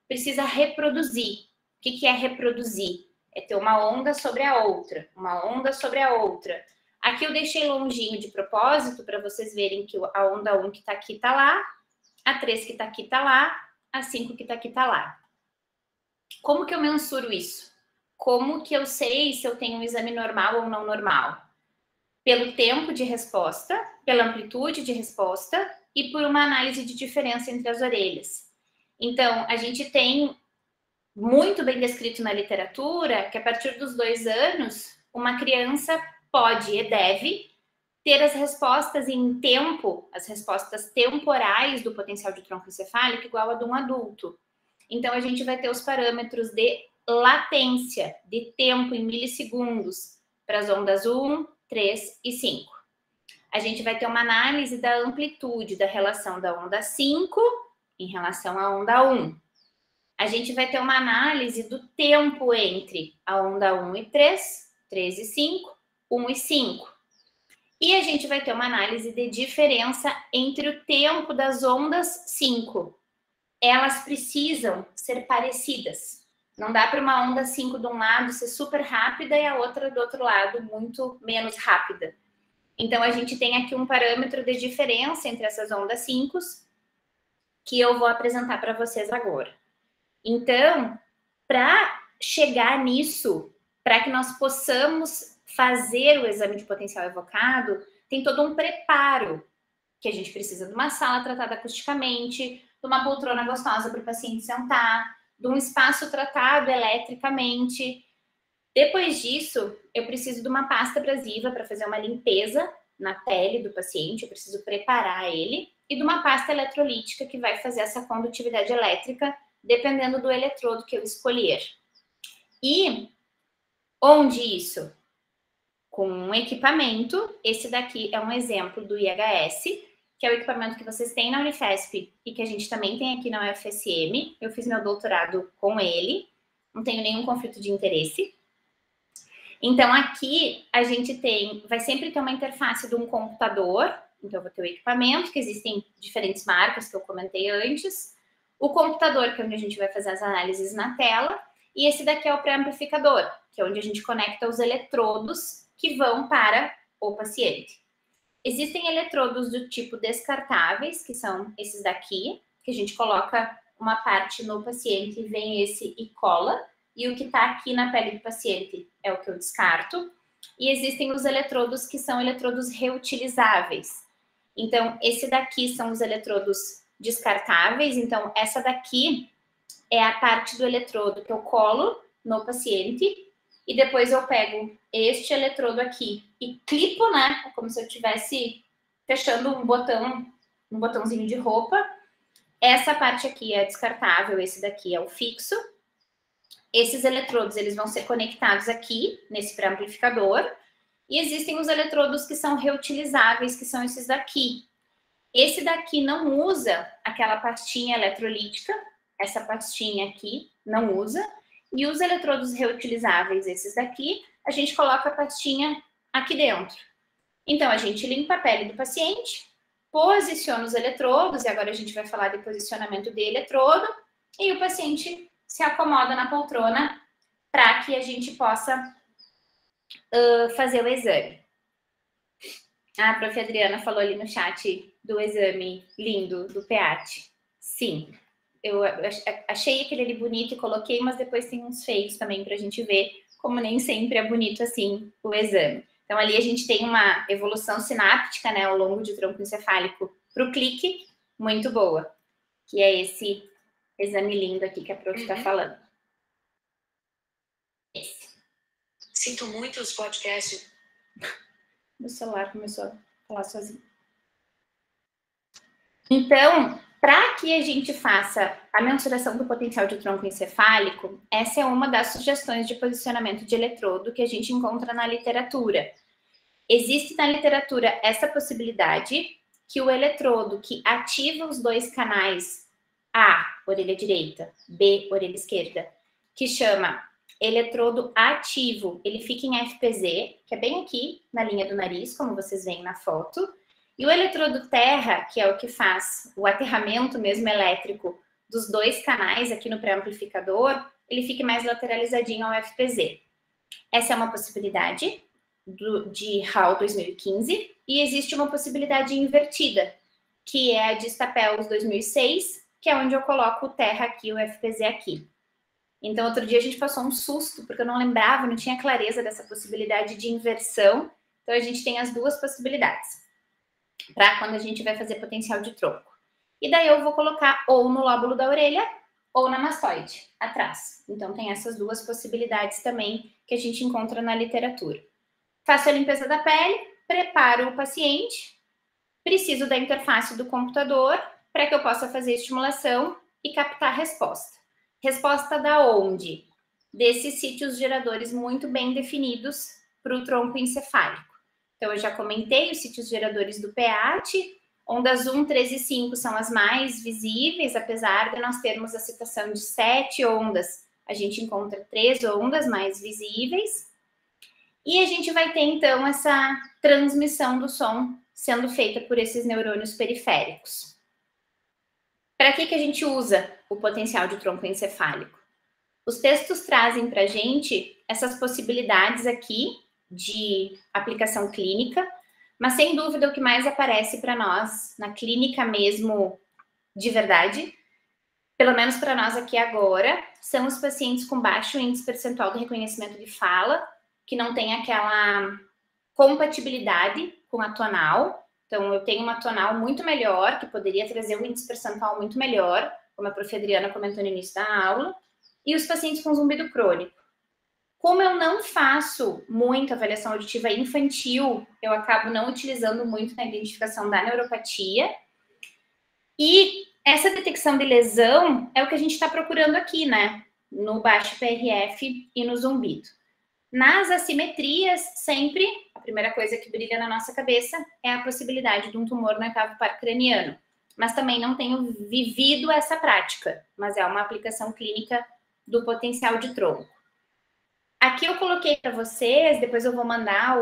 precisa reproduzir. O que é reproduzir? É ter uma onda sobre a outra, uma onda sobre a outra. Aqui eu deixei longinho de propósito, para vocês verem que a onda 1 que está aqui está lá, a 3 que está aqui está lá, a 5 que está aqui está lá. Como que eu mensuro isso? Como que eu sei se eu tenho um exame normal ou não normal? Pelo tempo de resposta, pela amplitude de resposta e por uma análise de diferença entre as orelhas. Então, a gente tem muito bem descrito na literatura que a partir dos 2 anos, uma criança pode e deve ter as respostas em tempo, as respostas temporais do potencial de tronco encefálico igual a de um adulto. Então, a gente vai ter os parâmetros de latência, de tempo em milissegundos, para as ondas 1, 3 e 5. A gente vai ter uma análise da amplitude da relação da onda 5 em relação à onda 1. A gente vai ter uma análise do tempo entre a onda 1 e 3, 3 e 5, 1 e 5. E a gente vai ter uma análise de diferença entre o tempo das ondas 5. Elas precisam ser parecidas. Não dá para uma onda 5 de um lado ser super rápida e a outra do outro lado muito menos rápida. Então, a gente tem aqui um parâmetro de diferença entre essas ondas 5 que eu vou apresentar para vocês agora. Então, para chegar nisso, para que nós possamos fazer o exame de potencial evocado, tem todo um preparo, que a gente precisa de uma sala tratada acusticamente, de uma poltrona gostosa para o paciente sentar, de um espaço tratado eletricamente. Depois disso, eu preciso de uma pasta abrasiva para fazer uma limpeza na pele do paciente, eu preciso preparar ele, e de uma pasta eletrolítica que vai fazer essa condutividade elétrica, dependendo do eletrodo que eu escolher. E onde isso? Com um equipamento, esse daqui é um exemplo do IHS, que é o equipamento que vocês têm na Unifesp e que a gente também tem aqui na UFSM. Eu fiz meu doutorado com ele, não tenho nenhum conflito de interesse. Então, aqui a gente vai sempre ter uma interface de um computador. Então, eu vou ter o equipamento, que existem diferentes marcas que eu comentei antes. O computador, que é onde a gente vai fazer as análises na tela. E esse daqui é o pré-amplificador, que é onde a gente conecta os eletrodos que vão para o paciente. Existem eletrodos do tipo descartáveis, que são esses daqui, que a gente coloca uma parte no paciente e vem esse e cola. E o que está aqui na pele do paciente é o que eu descarto. E existem os eletrodos que são eletrodos reutilizáveis. Então, esse daqui são os eletrodos descartáveis. Então, essa daqui é a parte do eletrodo que eu colo no paciente e depois eu pego este eletrodo aqui e clipo, né? Como se eu estivesse fechando um botãozinho de roupa. Essa parte aqui é descartável, esse daqui é o fixo. Esses eletrodos, eles vão ser conectados aqui, nesse pré-amplificador. E existem os eletrodos que são reutilizáveis, que são esses daqui. Esse daqui não usa aquela pastinha eletrolítica, essa pastinha aqui não usa. E os eletrodos reutilizáveis, esses daqui, a gente coloca a pastinha aqui dentro. Então, a gente limpa a pele do paciente, posiciona os eletrodos, e agora a gente vai falar de posicionamento de eletrodo, e o paciente se acomoda na poltrona para que a gente possa fazer o exame. A prof. Adriana falou ali no chat do exame lindo, do PEAT. Sim, eu achei aquele ali bonito e coloquei, mas depois tem uns feios também para a gente ver, como nem sempre é bonito assim o exame. Então, ali a gente tem uma evolução sináptica, né, ao longo de tronco encefálico para o clique, muito boa, que é esse exame lindo aqui que a prof está falando. Esse. Sinto muito os podcasts. Meu celular começou a falar sozinho. Então, para que a gente faça a mensuração do potencial de tronco encefálico, essa é uma das sugestões de posicionamento de eletrodo que a gente encontra na literatura. Existe na literatura essa possibilidade que o eletrodo que ativa os dois canais A, orelha direita, B, orelha esquerda, que chama eletrodo ativo, ele fica em FPZ, que é bem aqui na linha do nariz, como vocês veem na foto. E o eletrodo terra, que é o que faz o aterramento mesmo elétrico dos dois canais aqui no pré-amplificador, ele fica mais lateralizadinho ao FPZ. Essa é uma possibilidade de HAL 2015. E existe uma possibilidade invertida, que é a de Stapels 2006, que é onde eu coloco o terra aqui, o FPZ aqui. Então, outro dia a gente passou um susto, porque eu não lembrava, não tinha clareza dessa possibilidade de inversão. Então, a gente tem as duas possibilidades para quando a gente vai fazer potencial de tronco. E daí eu vou colocar ou no lóbulo da orelha ou na mastoide, atrás. Então, tem essas duas possibilidades também que a gente encontra na literatura. Faço a limpeza da pele, preparo o paciente, preciso da interface do computador para que eu possa fazer a estimulação e captar a resposta. Resposta da onde? Desses sítios geradores muito bem definidos para o tronco encefálico. Então, eu já comentei os sítios geradores do PEAT, ondas 1, 3 e 5 são as mais visíveis, apesar de nós termos a citação de 7 ondas, a gente encontra 3 ondas mais visíveis. E a gente vai ter, então, essa transmissão do som sendo feita por esses neurônios periféricos. Para que a gente usa o potencial de tronco encefálico? Os textos trazem para a gente essas possibilidades aqui de aplicação clínica, mas sem dúvida o que mais aparece para nós na clínica mesmo de verdade, pelo menos para nós aqui agora, são os pacientes com baixo índice percentual de reconhecimento de fala, que não tem aquela compatibilidade com a tonal. Então, eu tenho uma tonal muito melhor, que poderia trazer um índice percentual muito melhor, como a prof. Adriana comentou no início da aula, e os pacientes com zumbido crônico. Como eu não faço muita avaliação auditiva infantil, eu acabo não utilizando muito na identificação da neuropatia, e essa detecção de lesão é o que a gente está procurando aqui, né? No baixo PRF e no zumbido. Nas assimetrias, sempre, a primeira coisa que brilha na nossa cabeça é a possibilidade de um tumor no oitavo par craniano. Mas também não tenho vivido essa prática, mas é uma aplicação clínica do potencial de tronco. Aqui eu coloquei para vocês, depois eu vou mandar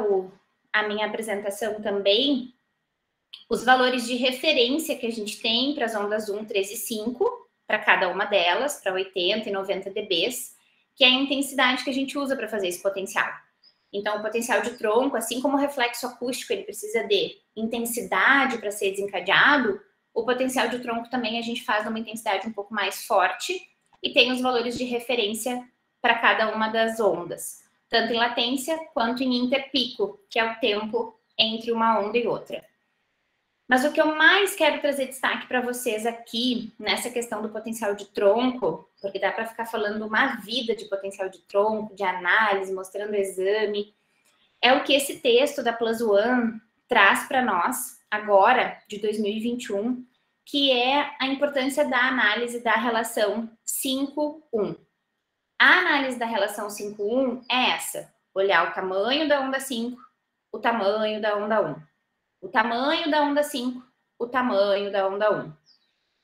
a minha apresentação também, os valores de referência que a gente tem para as ondas 1, 3 e 5, para cada uma delas, para 80 e 90 dBs, que é a intensidade que a gente usa para fazer esse potencial. Então, o potencial de tronco, assim como o reflexo acústico, ele precisa de intensidade para ser desencadeado, o potencial de tronco também a gente faz numa intensidade um pouco mais forte e tem os valores de referência para cada uma das ondas, tanto em latência quanto em interpico, que é o tempo entre uma onda e outra. Mas o que eu mais quero trazer destaque para vocês aqui, nessa questão do potencial de tronco, porque dá para ficar falando uma vida de potencial de tronco, de análise, mostrando o exame, é o que esse texto da Plus One traz para nós, agora, de 2021, que é a importância da análise da relação 5-1. A análise da relação 5-1 é essa, olhar o tamanho da onda 5, o tamanho da onda 1. O tamanho da onda 5, o tamanho da onda 1.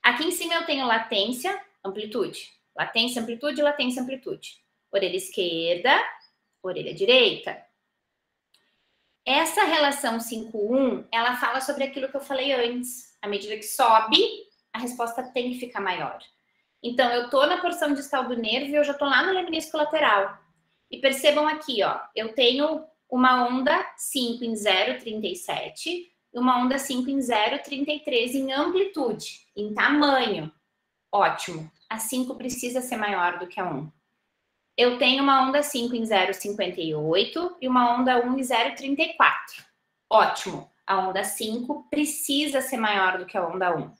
Aqui em cima eu tenho latência, amplitude. Latência, amplitude, latência, amplitude. Orelha esquerda, orelha direita. Essa relação 5-1, ela fala sobre aquilo que eu falei antes. À medida que sobe, a resposta tem que ficar maior. Então, eu tô na porção distal do nervo e eu já tô lá no lemnisco lateral. E percebam aqui, ó, eu tenho uma onda 5 em 0,37 e uma onda 5 em 0,33 em amplitude, em tamanho. Ótimo. A 5 precisa ser maior do que a 1. Eu tenho uma onda 5 em 0,58 e uma onda 1 em 0,34. Ótimo. A onda 5 precisa ser maior do que a onda 1.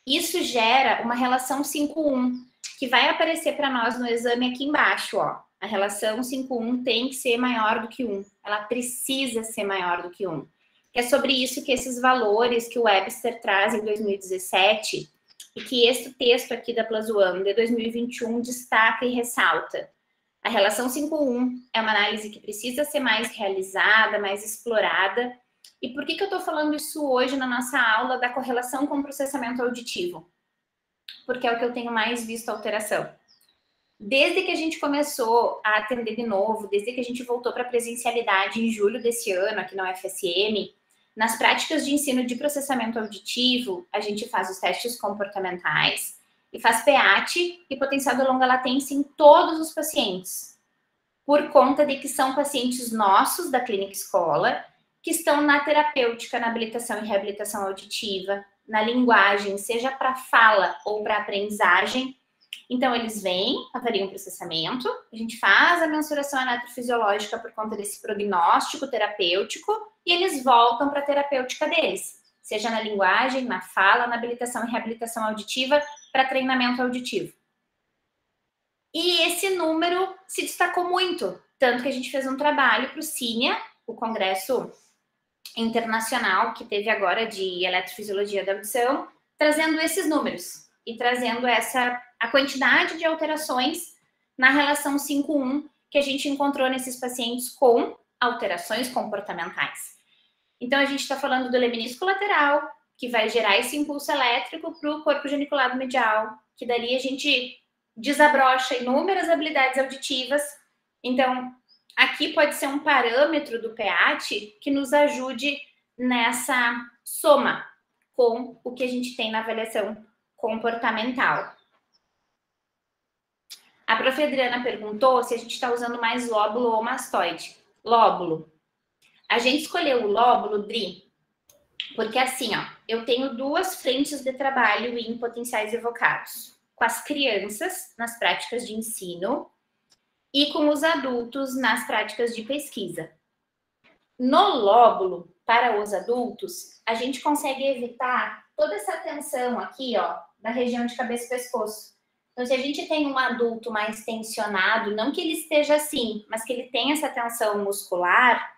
Isso gera uma relação 5-1, que vai aparecer para nós no exame aqui embaixo, ó. A relação 5-1 tem que ser maior do que 1. Ela precisa ser maior do que 1. É sobre isso que esses valores que o Webster traz em 2017 e que este texto aqui da Plus One de 2021 destaca e ressalta. A relação 5-1 é uma análise que precisa ser mais realizada, mais explorada. E por que eu estou falando isso hoje na nossa aula da correlação com o processamento auditivo? Porque é o que eu tenho mais visto alteração. Desde que a gente começou a atender de novo, desde que a gente voltou para a presencialidade em julho desse ano, aqui na UFSM, nas práticas de ensino de processamento auditivo, a gente faz os testes comportamentais e faz PEAT e potencial de longa latência em todos os pacientes, por conta de que são pacientes nossos da clínica escola, que estão na terapêutica, na habilitação e reabilitação auditiva, na linguagem, seja para fala ou para aprendizagem. Então, eles vêm, avaliam o processamento, a gente faz a mensuração eletrofisiológica por conta desse prognóstico terapêutico e eles voltam para a terapêutica deles, seja na linguagem, na fala, na habilitação e reabilitação auditiva para treinamento auditivo. E esse número se destacou muito, tanto que a gente fez um trabalho para o CINEA, o Congresso Internacional que teve agora de Eletrofisiologia da Audição, trazendo esses números e trazendo a quantidade de alterações na relação 5-1 que a gente encontrou nesses pacientes com alterações comportamentais. Então, a gente está falando do lemnisco lateral, que vai gerar esse impulso elétrico para o corpo geniculado medial, que dali a gente desabrocha inúmeras habilidades auditivas. Então, aqui pode ser um parâmetro do PEAT que nos ajude nessa soma com o que a gente tem na avaliação comportamental. A prof. Adriana perguntou se a gente está usando mais lóbulo ou mastoide. Lóbulo. A gente escolheu o lóbulo, Dri, porque assim, ó, eu tenho duas frentes de trabalho em potenciais evocados. Com as crianças, nas práticas de ensino, e com os adultos, nas práticas de pesquisa. No lóbulo, para os adultos, a gente consegue evitar toda essa tensão aqui, ó, da região de cabeça e pescoço. Então, se a gente tem um adulto mais tensionado, não que ele esteja assim, mas que ele tem essa tensão muscular,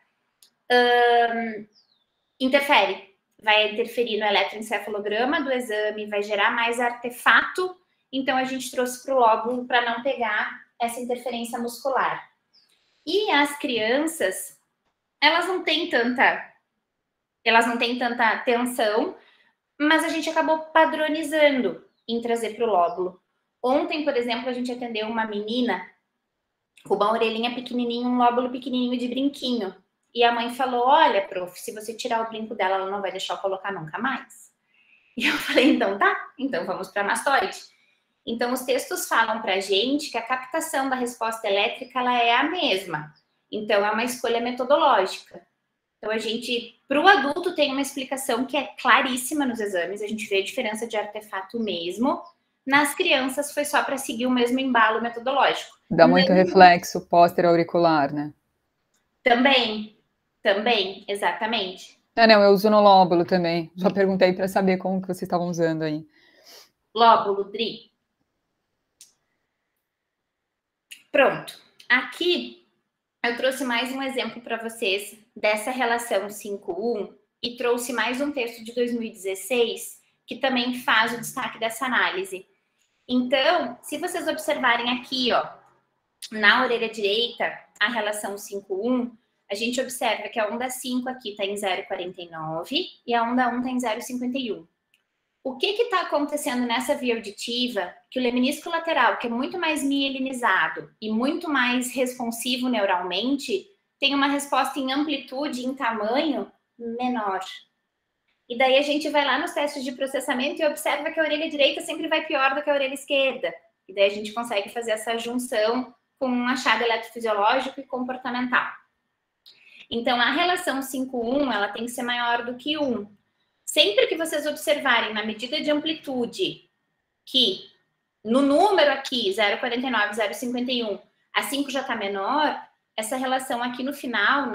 interfere. Vai interferir no eletroencefalograma do exame, vai gerar mais artefato. Então, a gente trouxe para o lóbulo para não pegar essa interferência muscular. E as crianças, elas não têm tanta tensão, mas a gente acabou padronizando em trazer para o lóbulo. Ontem, por exemplo, a gente atendeu uma menina com uma orelhinha pequenininha, um lóbulo pequenininho de brinquinho. E a mãe falou, olha, prof, se você tirar o brinco dela, ela não vai deixar eu colocar nunca mais. E eu falei, então tá, então vamos para mastoide. Então, os textos falam para a gente que a captação da resposta elétrica ela é a mesma. Então, é uma escolha metodológica. Então, a gente, para o adulto, tem uma explicação que é claríssima nos exames. A gente vê a diferença de artefato mesmo. Nas crianças, foi só para seguir o mesmo embalo metodológico. Dá muito reflexo póster-auricular, né? Também, exatamente. Não, eu uso no lóbulo também. Já perguntei para saber como que vocês estavam usando aí. Lóbulo, Dri. Pronto. Aqui, eu trouxe mais um exemplo para vocês dessa relação 5-1 e trouxe mais um texto de 2016 que também faz o destaque dessa análise. Então, se vocês observarem aqui, ó, na orelha direita, a relação 5-1, a gente observa que a onda 5 aqui está em 0,49 e a onda 1 está em 0,51. O que está acontecendo nessa via auditiva? Que o lemnisco lateral, que é muito mais mielinizado e muito mais responsivo neuralmente, tem uma resposta em amplitude e em tamanho menor. E daí a gente vai lá nos testes de processamento e observa que a orelha direita sempre vai pior do que a orelha esquerda. E daí a gente consegue fazer essa junção com um achado eletrofisiológico e comportamental. Então, a relação 5:1, ela tem que ser maior do que 1. Sempre que vocês observarem na medida de amplitude que no número aqui, 0,49, 0,51, a 5 já está menor, essa relação aqui no final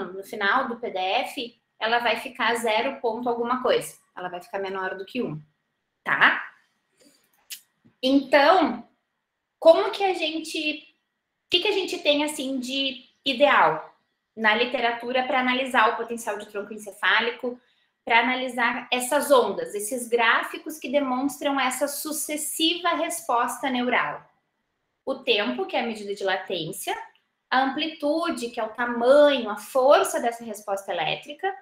do PDF, ela vai ficar 0 ponto alguma coisa. Ela vai ficar menor do que 1, tá? Então, como que a gente... O que a gente tem, assim, de ideal na literatura para analisar o potencial de tronco encefálico, para analisar essas ondas, esses gráficos que demonstram essa sucessiva resposta neural? O tempo, que é a medida de latência, a amplitude, que é o tamanho, a força dessa resposta elétrica,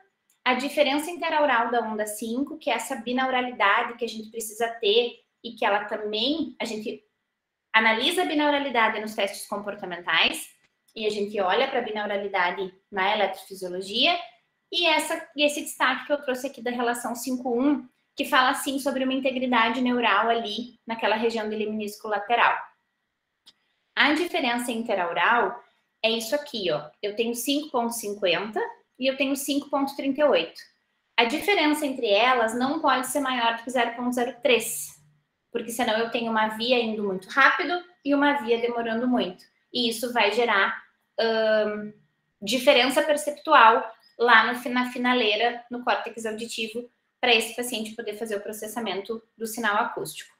a diferença interaural da onda 5, que é essa binauralidade que a gente precisa ter e que ela também, a gente analisa a binauralidade nos testes comportamentais e a gente olha para a binauralidade na eletrofisiologia e esse destaque que eu trouxe aqui da relação 5:1, que fala, assim, sobre uma integridade neural ali naquela região do lemnisco lateral. A diferença interaural é isso aqui, ó. Eu tenho 5,50 e eu tenho 5,38. A diferença entre elas não pode ser maior do que 0,03, porque senão eu tenho uma via indo muito rápido e uma via demorando muito. E isso vai gerar diferença perceptual lá na finaleira, no córtex auditivo, para esse paciente poder fazer o processamento do sinal acústico.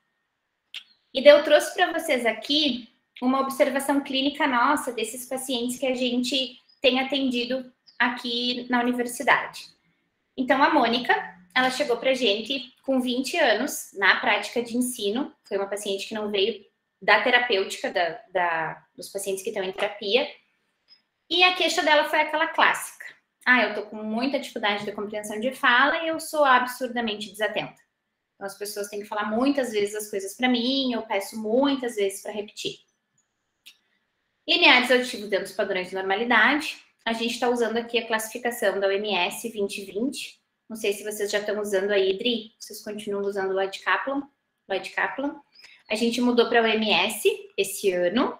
E daí eu trouxe para vocês aqui uma observação clínica nossa desses pacientes que a gente tem atendido aqui na universidade. Então, a Mônica, ela chegou para a gente com 20 anos na prática de ensino. Foi uma paciente que não veio da terapêutica, dos pacientes que estão em terapia. E a queixa dela foi aquela clássica. Eu tô com muita dificuldade de compreensão de fala e eu sou absurdamente desatenta. Então, as pessoas têm que falar muitas vezes as coisas para mim, eu peço muitas vezes para repetir. Lineares auditivos dentro dos padrões de normalidade. A gente está usando aqui a classificação da OMS 2020. Não sei se vocês já estão usando a IDRI, vocês continuam usando o Lloyd Kaplan. A gente mudou para a OMS esse ano,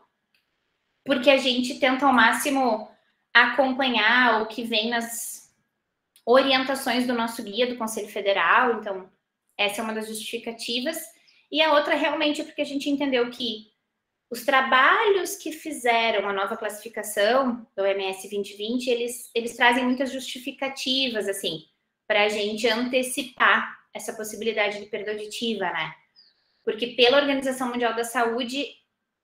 porque a gente tenta ao máximo acompanhar o que vem nas orientações do nosso guia do Conselho Federal. Então, essa é uma das justificativas. E a outra realmente é porque a gente entendeu que os trabalhos que fizeram a nova classificação do OMS 2020, eles trazem muitas justificativas, assim, para a gente antecipar essa possibilidade de perda auditiva, né? Porque pela Organização Mundial da Saúde,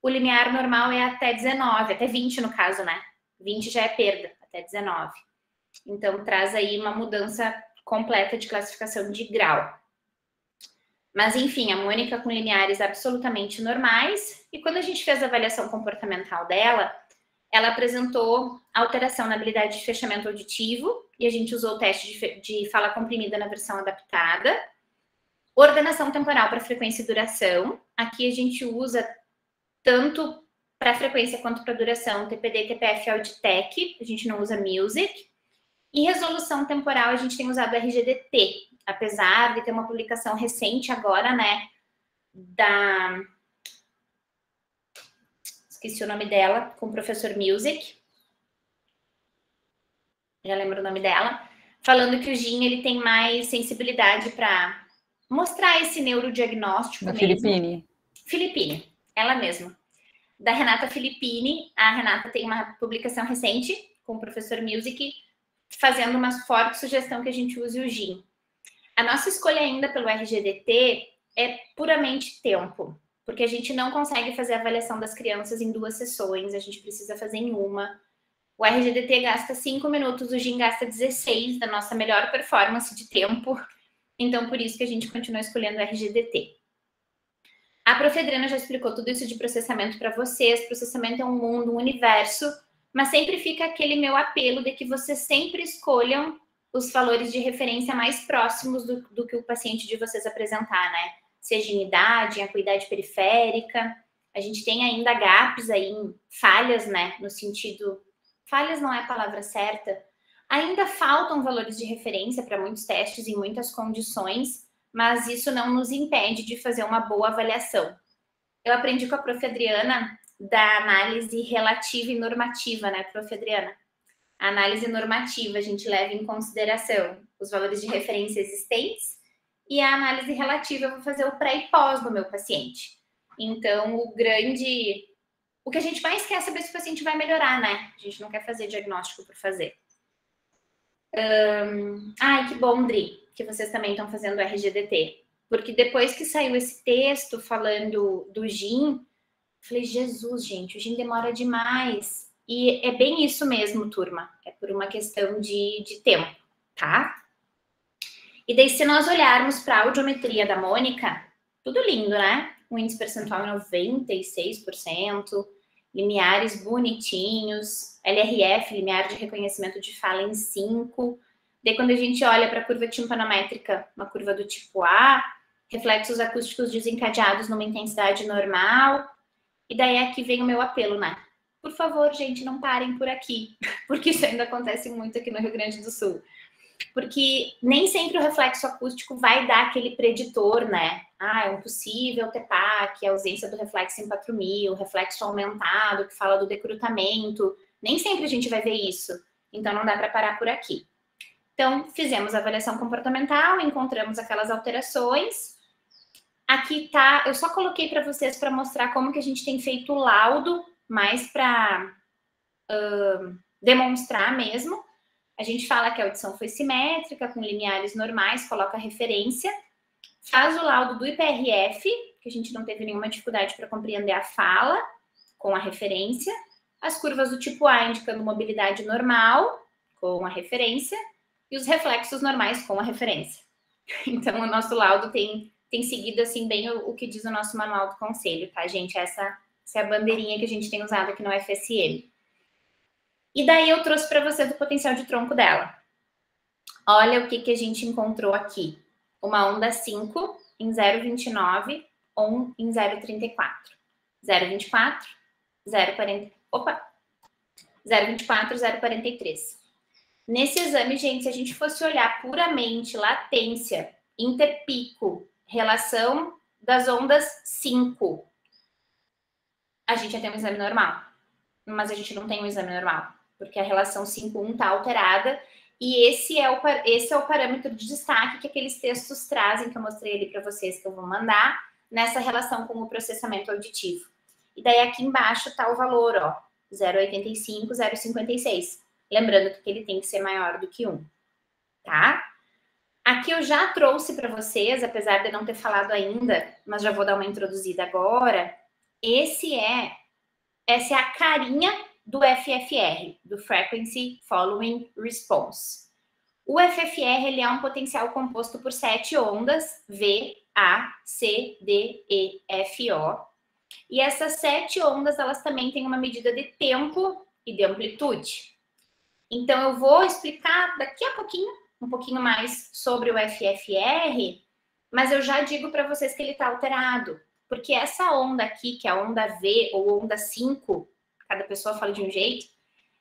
o limiar normal é até 19, até 20 no caso, né? 20 já é perda, até 19. Então, traz aí uma mudança completa de classificação de grau. Mas, enfim, a Mônica com lineares absolutamente normais. E quando a gente fez a avaliação comportamental dela, ela apresentou alteração na habilidade de fechamento auditivo. E a gente usou o teste de fala comprimida na versão adaptada. Ordenação temporal para frequência e duração. Aqui a gente usa tanto para frequência quanto para duração TPD, TPF e Auditec. A gente não usa Music. E resolução temporal a gente tem usado RGDT. Apesar de ter uma publicação recente agora, né, esqueci o nome dela, com o professor Music, já lembro o nome dela, falando que o GIN, ele tem mais sensibilidade para mostrar esse neurodiagnóstico mesmo. Filippini, ela mesma. Da Renata Filippini, a Renata tem uma publicação recente com o professor Music, fazendo uma forte sugestão que a gente use o GIN. A nossa escolha ainda pelo RGDT é puramente tempo, porque a gente não consegue fazer a avaliação das crianças em 2 sessões, a gente precisa fazer em uma. O RGDT gasta 5 minutos, o GIN gasta 16, da nossa melhor performance de tempo, então por isso que a gente continua escolhendo o RGDT. A Prof. Adriana já explicou tudo isso de processamento para vocês. Processamento é um mundo, um universo mas sempre fica aquele meu apelo de que vocês sempre escolham os valores de referência mais próximos do que o paciente de vocês apresentar, né? Seja em idade, em acuidade periférica. A gente tem ainda gaps aí, falhas, né? No sentido... Falhas não é a palavra certa. Ainda faltam valores de referência para muitos testes em muitas condições, mas isso não nos impede de fazer uma boa avaliação. Eu aprendi com a prof. Adriana da análise relativa e normativa, né, prof. Adriana? A análise normativa, a gente leva em consideração os valores de referência existentes, e a análise relativa, eu vou fazer o pré e pós do meu paciente. Então, o que a gente mais quer é saber se o paciente vai melhorar, né? A gente não quer fazer diagnóstico por fazer. Ai, que bom, Dri, que vocês também estão fazendo RGDT. Porque depois que saiu esse texto falando do GIN, falei, Jesus, gente, o GIN demora demais. E é bem isso mesmo, turma. É por uma questão de tempo, tá? E daí, se nós olharmos para a audiometria da Mônica, tudo lindo, né? O índice percentual em 96%, limiares bonitinhos, LRF, limiar de reconhecimento de fala em 5. Daí, quando a gente olha para a curva timpanométrica, uma curva do tipo A, reflexos acústicos desencadeados numa intensidade normal. E daí aqui vem o meu apelo, né? Por favor, gente, não parem por aqui, porque isso ainda acontece muito aqui no Rio Grande do Sul. Porque nem sempre o reflexo acústico vai dar aquele preditor, né? Ah, é um possível TEPAC, a ausência do reflexo empatrumia, o reflexo aumentado, que fala do decrutamento. Nem sempre a gente vai ver isso. Então, não dá para parar por aqui. Então, fizemos a avaliação comportamental, encontramos aquelas alterações. Aqui tá, eu só coloquei para vocês para mostrar como que a gente tem feito o laudo, mais para demonstrar mesmo. A gente fala que a audição foi simétrica, com limiares normais, coloca a referência, faz o laudo do IPRF, que a gente não teve nenhuma dificuldade para compreender a fala, com a referência, as curvas do tipo A indicando mobilidade normal, com a referência, e os reflexos normais com a referência. Então, o nosso laudo tem seguido, assim, bem o que diz o nosso manual do conselho, tá, gente? Essa é a bandeirinha que a gente tem usado aqui no FSM. E daí eu trouxe para você do potencial de tronco dela. Olha o que a gente encontrou aqui. Uma onda 5 em 0,29 ou em 0,34. 0,24, 0,40... Opa! 0,24, 0,43. Nesse exame, gente, se a gente fosse olhar puramente latência, interpico, relação das ondas 5, a gente ia ter um exame normal. Mas a gente não tem um exame normal, porque a relação 5,1 está alterada, e esse é o parâmetro de destaque que aqueles textos trazem, que eu mostrei ali para vocês, que eu vou mandar, nessa relação com o processamento auditivo. E daí aqui embaixo está o valor, ó, 0,85, 0,56. Lembrando que ele tem que ser maior do que 1, tá? Aqui eu já trouxe para vocês, apesar de não ter falado ainda, mas já vou dar uma introduzida agora. Essa é a carinha do FFR, do Frequency Following Response. O FFR, ele é um potencial composto por 7 ondas, V, A, C, D, E, F, O. E essas 7 ondas, elas também têm uma medida de tempo e de amplitude. Então, eu vou explicar daqui a pouquinho, um pouquinho mais sobre o FFR, mas eu já digo para vocês que ele está alterado. Porque essa onda aqui, que é a onda V ou onda 5, cada pessoa fala de um jeito,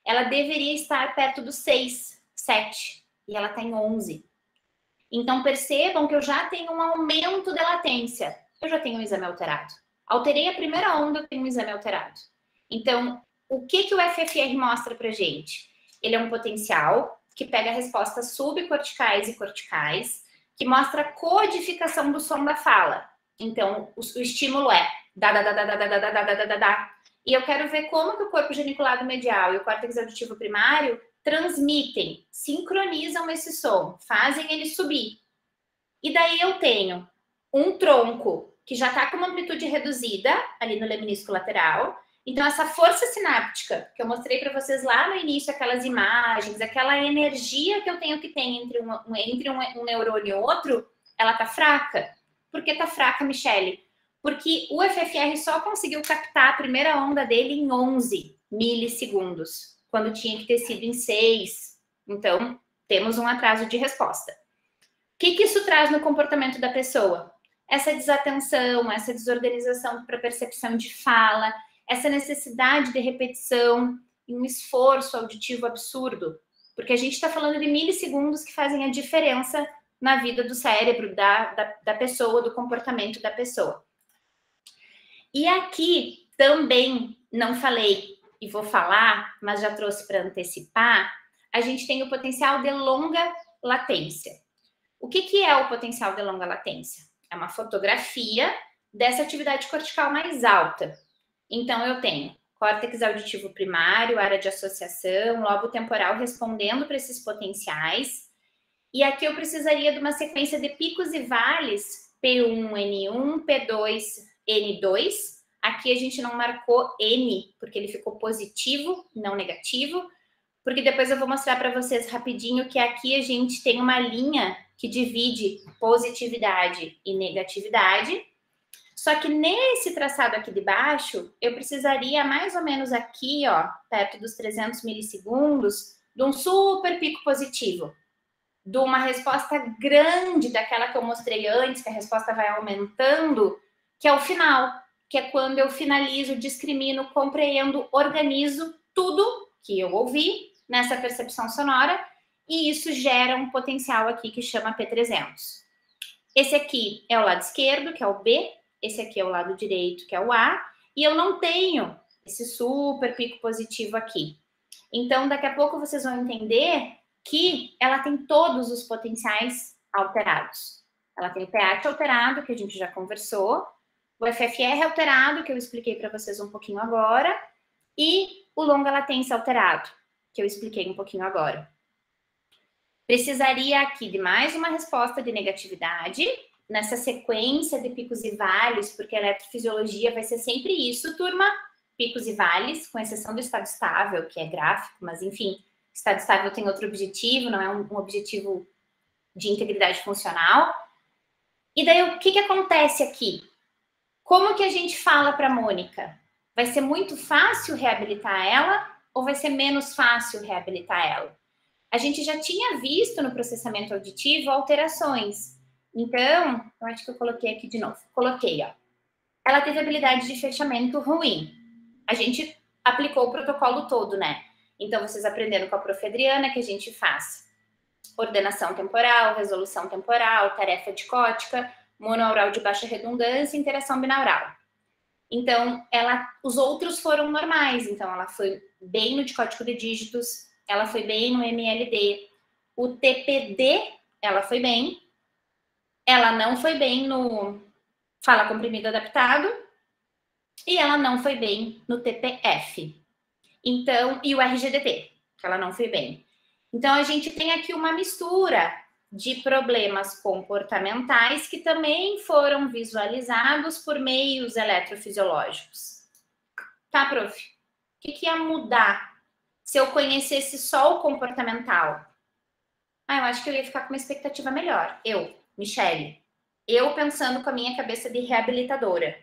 ela deveria estar perto do 6, 7, e ela está em 11. Então, percebam que eu já tenho um aumento de latência. Eu já tenho um exame alterado. Alterei a primeira onda, eu tenho um exame alterado. Então, o que o FFR mostra pra gente? Ele é um potencial que pega respostas subcorticais e corticais, que mostra a codificação do som da fala. Então, o estímulo é da. E eu quero ver como que o corpo geniculado medial e o córtex auditivo primário transmitem, sincronizam esse som, fazem ele subir. E daí eu tenho um tronco que já está com uma amplitude reduzida ali no leminisco lateral. Então, essa força sináptica que eu mostrei para vocês lá no início, aquelas imagens, aquela energia que eu tenho que ter entre um neurônio e outro, ela tá fraca. Por que tá fraca, Michele? Porque o FFR só conseguiu captar a primeira onda dele em 11 milissegundos. quando tinha que ter sido em 6. Então, temos um atraso de resposta. O que isso traz no comportamento da pessoa? Essa desatenção, essa desorganização para percepção de fala, essa necessidade de repetição e um esforço auditivo absurdo. Porque a gente está falando de milissegundos que fazem a diferença na vida do cérebro da pessoa, do comportamento da pessoa. E aqui também não falei e vou falar, mas já trouxe para antecipar, a gente tem o potencial de longa latência. O que é o potencial de longa latência? É uma fotografia dessa atividade cortical mais alta. Então, eu tenho córtex auditivo primário, área de associação, lobo temporal respondendo para esses potenciais. E aqui eu precisaria de uma sequência de picos e vales, P1, N1, P2, N2. Aqui a gente não marcou N, porque ele ficou positivo, não negativo. Porque depois eu vou mostrar para vocês rapidinho que aqui a gente tem uma linha que divide positividade e negatividade. Só que nesse traçado aqui de baixo, eu precisaria mais ou menos aqui, ó, perto dos 300 milissegundos, de um super pico positivo. De uma resposta grande, daquela que eu mostrei antes, que a resposta vai aumentando, que é o final, que é quando eu finalizo, discrimino, compreendo, organizo tudo que eu ouvi nessa percepção sonora, e isso gera um potencial aqui que chama P300. Esse aqui é o lado esquerdo, que é o B, esse aqui é o lado direito, que é o A, e eu não tenho esse super pico positivo aqui. Então, daqui a pouco vocês vão entender que ela tem todos os potenciais alterados. Ela tem o pH alterado, que a gente já conversou, o FFR alterado, que eu expliquei para vocês um pouquinho agora, e o longa latência alterado, que eu expliquei um pouquinho agora. Precisaria aqui de mais uma resposta de negatividade, nessa sequência de picos e vales, porque a eletrofisiologia vai ser sempre isso, turma, picos e vales, com exceção do estado estável, que é gráfico, mas enfim, estado estável tem outro objetivo, não é um objetivo de integridade funcional. E daí, o que acontece aqui? Como que a gente fala para a Mônica? Vai ser muito fácil reabilitar ela ou vai ser menos fácil reabilitar ela? A gente já tinha visto no processamento auditivo alterações. Então, eu acho que eu coloquei aqui de novo. Coloquei, ó. Ela teve habilidade de fechamento ruim. A gente aplicou o protocolo todo, né? Então, vocês aprenderam com a prof. Adriana que a gente faz ordenação temporal, resolução temporal, tarefa dicótica, monoaural de baixa redundância e interação binaural. Então, os outros foram normais. Então, ela foi bem no dicótico de dígitos, ela foi bem no MLD. O TPD, ela foi bem. Ela não foi bem no fala comprimido adaptado. E ela não foi bem no TPF. Então, e o RGDT, que ela não foi bem. Então, a gente tem aqui uma mistura de problemas comportamentais que também foram visualizados por meios eletrofisiológicos. Tá, prof? O que ia mudar se eu conhecesse só o comportamental? Eu acho que eu ia ficar com uma expectativa melhor. Eu, Michele, eu pensando com a minha cabeça de reabilitadora.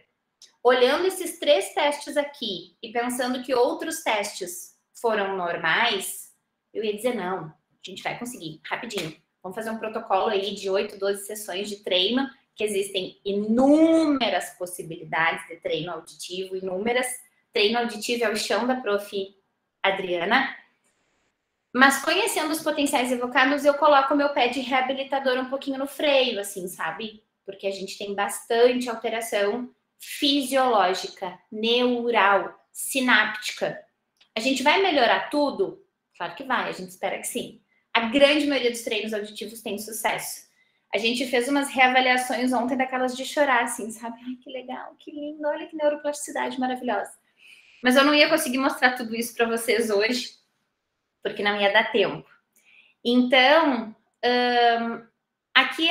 Olhando esses 3 testes aqui e pensando que outros testes foram normais, eu ia dizer, não, a gente vai conseguir, rapidinho. Vamos fazer um protocolo aí de 8, 12 sessões de treino, que existem inúmeras possibilidades de treino auditivo, inúmeras. Treino auditivo é o chão da prof. Adriana. Mas conhecendo os potenciais evocados, eu coloco o meu pé de reabilitador um pouquinho no freio, assim, sabe? Porque a gente tem bastante alteração fisiológica, neural, sináptica. A gente vai melhorar tudo? Claro que vai, a gente espera que sim. A grande maioria dos treinos auditivos tem sucesso. A gente fez umas reavaliações ontem daquelas de chorar, assim, sabe? Ai, que legal, que lindo, olha que neuroplasticidade maravilhosa. Mas eu não ia conseguir mostrar tudo isso para vocês hoje, porque não ia dar tempo. Então, aqui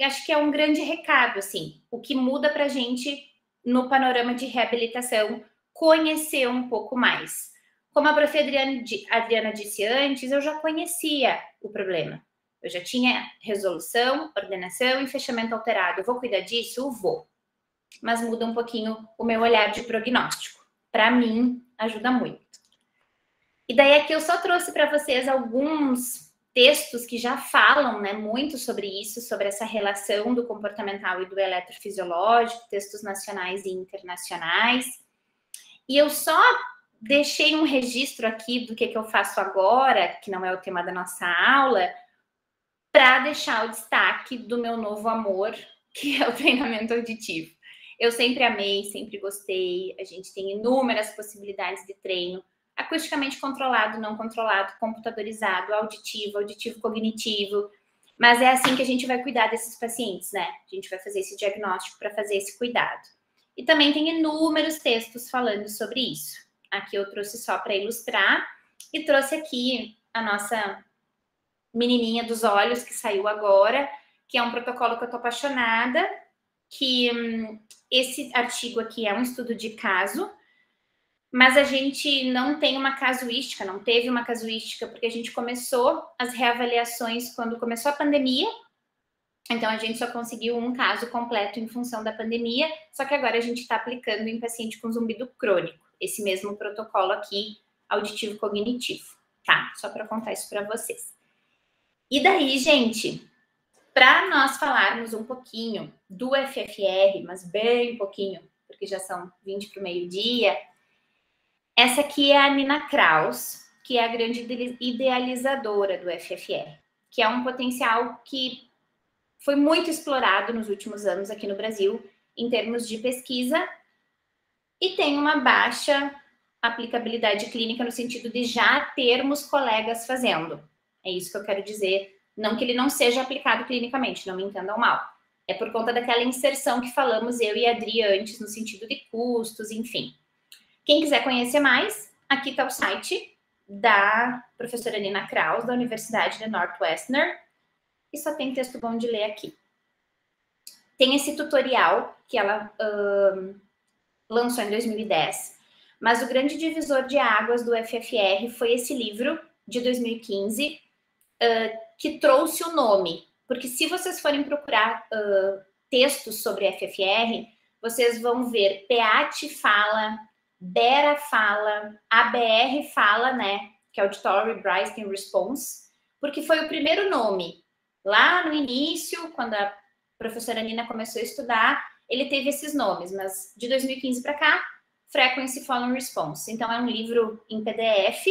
acho que é um grande recado, assim, o que muda para a gente no panorama de reabilitação, conhecer um pouco mais. Como a prof. Adriana disse antes, eu já conhecia o problema. Eu já tinha resolução, ordenação e fechamento alterado. Eu vou cuidar disso? Eu vou. Mas muda um pouquinho o meu olhar de prognóstico. Para mim, ajuda muito. E daí aqui eu só trouxe para vocês alguns textos que já falam, né, muito sobre isso, sobre essa relação do comportamental e do eletrofisiológico, textos nacionais e internacionais. E eu só deixei um registro aqui do que eu faço agora, que não é o tema da nossa aula, para deixar o destaque do meu novo amor, que é o treinamento auditivo. Eu sempre amei, sempre gostei, a gente tem inúmeras possibilidades de treino, acusticamente controlado, não controlado, computadorizado, auditivo, auditivo cognitivo, mas é assim que a gente vai cuidar desses pacientes, né? A gente vai fazer esse diagnóstico para fazer esse cuidado. E também tem inúmeros textos falando sobre isso. Aqui eu trouxe só para ilustrar e trouxe aqui a nossa menininha dos olhos que saiu agora, que é um protocolo que eu tô apaixonada, que esse artigo aqui é um estudo de caso, mas a gente não tem uma casuística, não teve uma casuística, porque a gente começou as reavaliações quando começou a pandemia, então a gente só conseguiu um caso completo em função da pandemia, só que agora a gente está aplicando em paciente com zumbido crônico, esse mesmo protocolo aqui, auditivo cognitivo, tá? Só para contar isso para vocês. E daí, gente, para nós falarmos um pouquinho do FFR, mas bem pouquinho, porque já são 20 para o meio-dia, essa aqui é a Nina Kraus, que é a grande idealizadora do FFR, que é um potencial que foi muito explorado nos últimos anos aqui no Brasil, em termos de pesquisa, e tem uma baixa aplicabilidade clínica no sentido de já termos colegas fazendo. É isso que eu quero dizer. Não que ele não seja aplicado clinicamente, não me entendam mal. É por conta daquela inserção que falamos eu e a Adri antes, no sentido de custos, enfim. Quem quiser conhecer mais, aqui está o site da professora Nina Kraus, da Universidade de Northwestern, e só tem texto bom de ler aqui. Tem esse tutorial que ela lançou em 2010, mas o grande divisor de águas do FFR foi esse livro de 2015, que trouxe o nome, porque se vocês forem procurar textos sobre FFR, vocês vão ver PEAT fala, BERA fala, ABR fala, né, que é Auditory Brightening Response, porque foi o primeiro nome. Lá no início, quando a professora Nina começou a estudar, ele teve esses nomes, mas de 2015 para cá, Frequency Following Response. Então, é um livro em PDF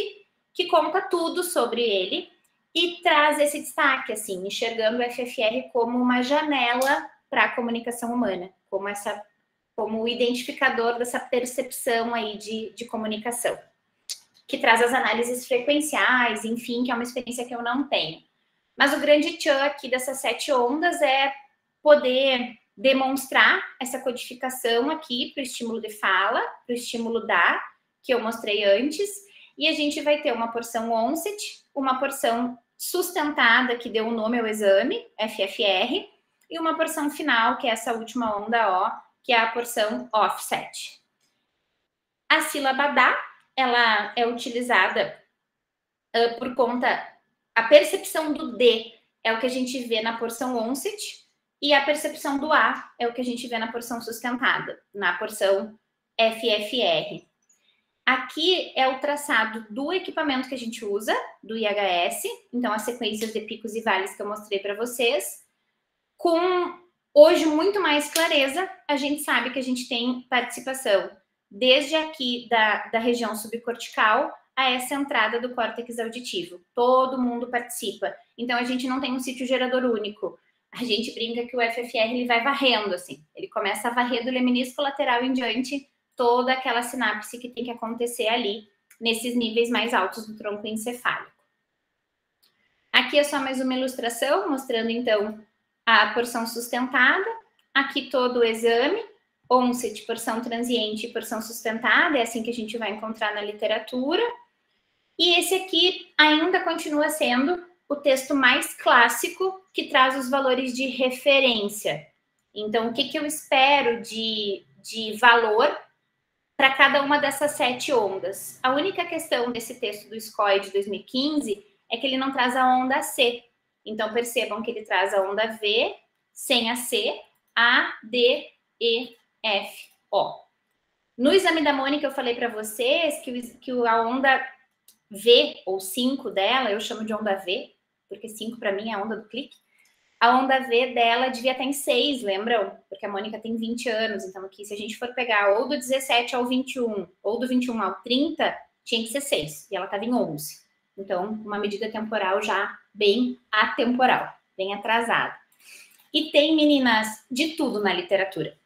que conta tudo sobre ele e traz esse destaque, assim, enxergando o FFR como uma janela para a comunicação humana, como o identificador dessa percepção aí de comunicação, que traz as análises frequenciais, enfim, que é uma experiência que eu não tenho. Mas o grande tchan aqui dessas 7 ondas é poder demonstrar essa codificação aqui para o estímulo de fala, para o estímulo da, que eu mostrei antes, e a gente vai ter uma porção onset, uma porção sustentada, que deu o nome ao exame, FFR, e uma porção final, que é essa última onda O, que é a porção offset. A sílaba da, ela é utilizada por conta, a percepção do D é o que a gente vê na porção onset, e a percepção do A é o que a gente vê na porção sustentada, na porção FFR. Aqui é o traçado do equipamento que a gente usa, do IHS, então as sequências de picos e vales que eu mostrei para vocês. Com, hoje, muito mais clareza, a gente sabe que a gente tem participação desde aqui da região subcortical a essa entrada do córtex auditivo. Todo mundo participa. Então, a gente não tem um sítio gerador único. A gente brinca que o FFR ele vai varrendo, assim. Ele começa a varrer do leminisco lateral em diante toda aquela sinapse que tem que acontecer ali, nesses níveis mais altos do tronco encefálico. Aqui é só mais uma ilustração, mostrando, então, a porção sustentada. Aqui todo o exame, onset, porção transiente e porção sustentada, é assim que a gente vai encontrar na literatura. E esse aqui ainda continua sendo o texto mais clássico que traz os valores de referência. Então, o que eu espero de valor para cada uma dessas 7 ondas? A única questão desse texto do SCOI de 2015 é que ele não traz a onda C. Então, percebam que ele traz a onda V sem a C, A, D, E, F, O. No exame da Mônica, eu falei para vocês que a onda V ou 5 dela, eu chamo de onda V, porque 5 para mim é a onda do clique. A onda V dela devia estar em 6, lembram? Porque a Mônica tem 20 anos, então aqui se a gente for pegar ou do 17 ao 21, ou do 21 ao 30, tinha que ser 6, e ela estava em 11. Então, uma medida temporal já bem atemporal, bem atrasada. E tem, meninas, de tudo na literatura.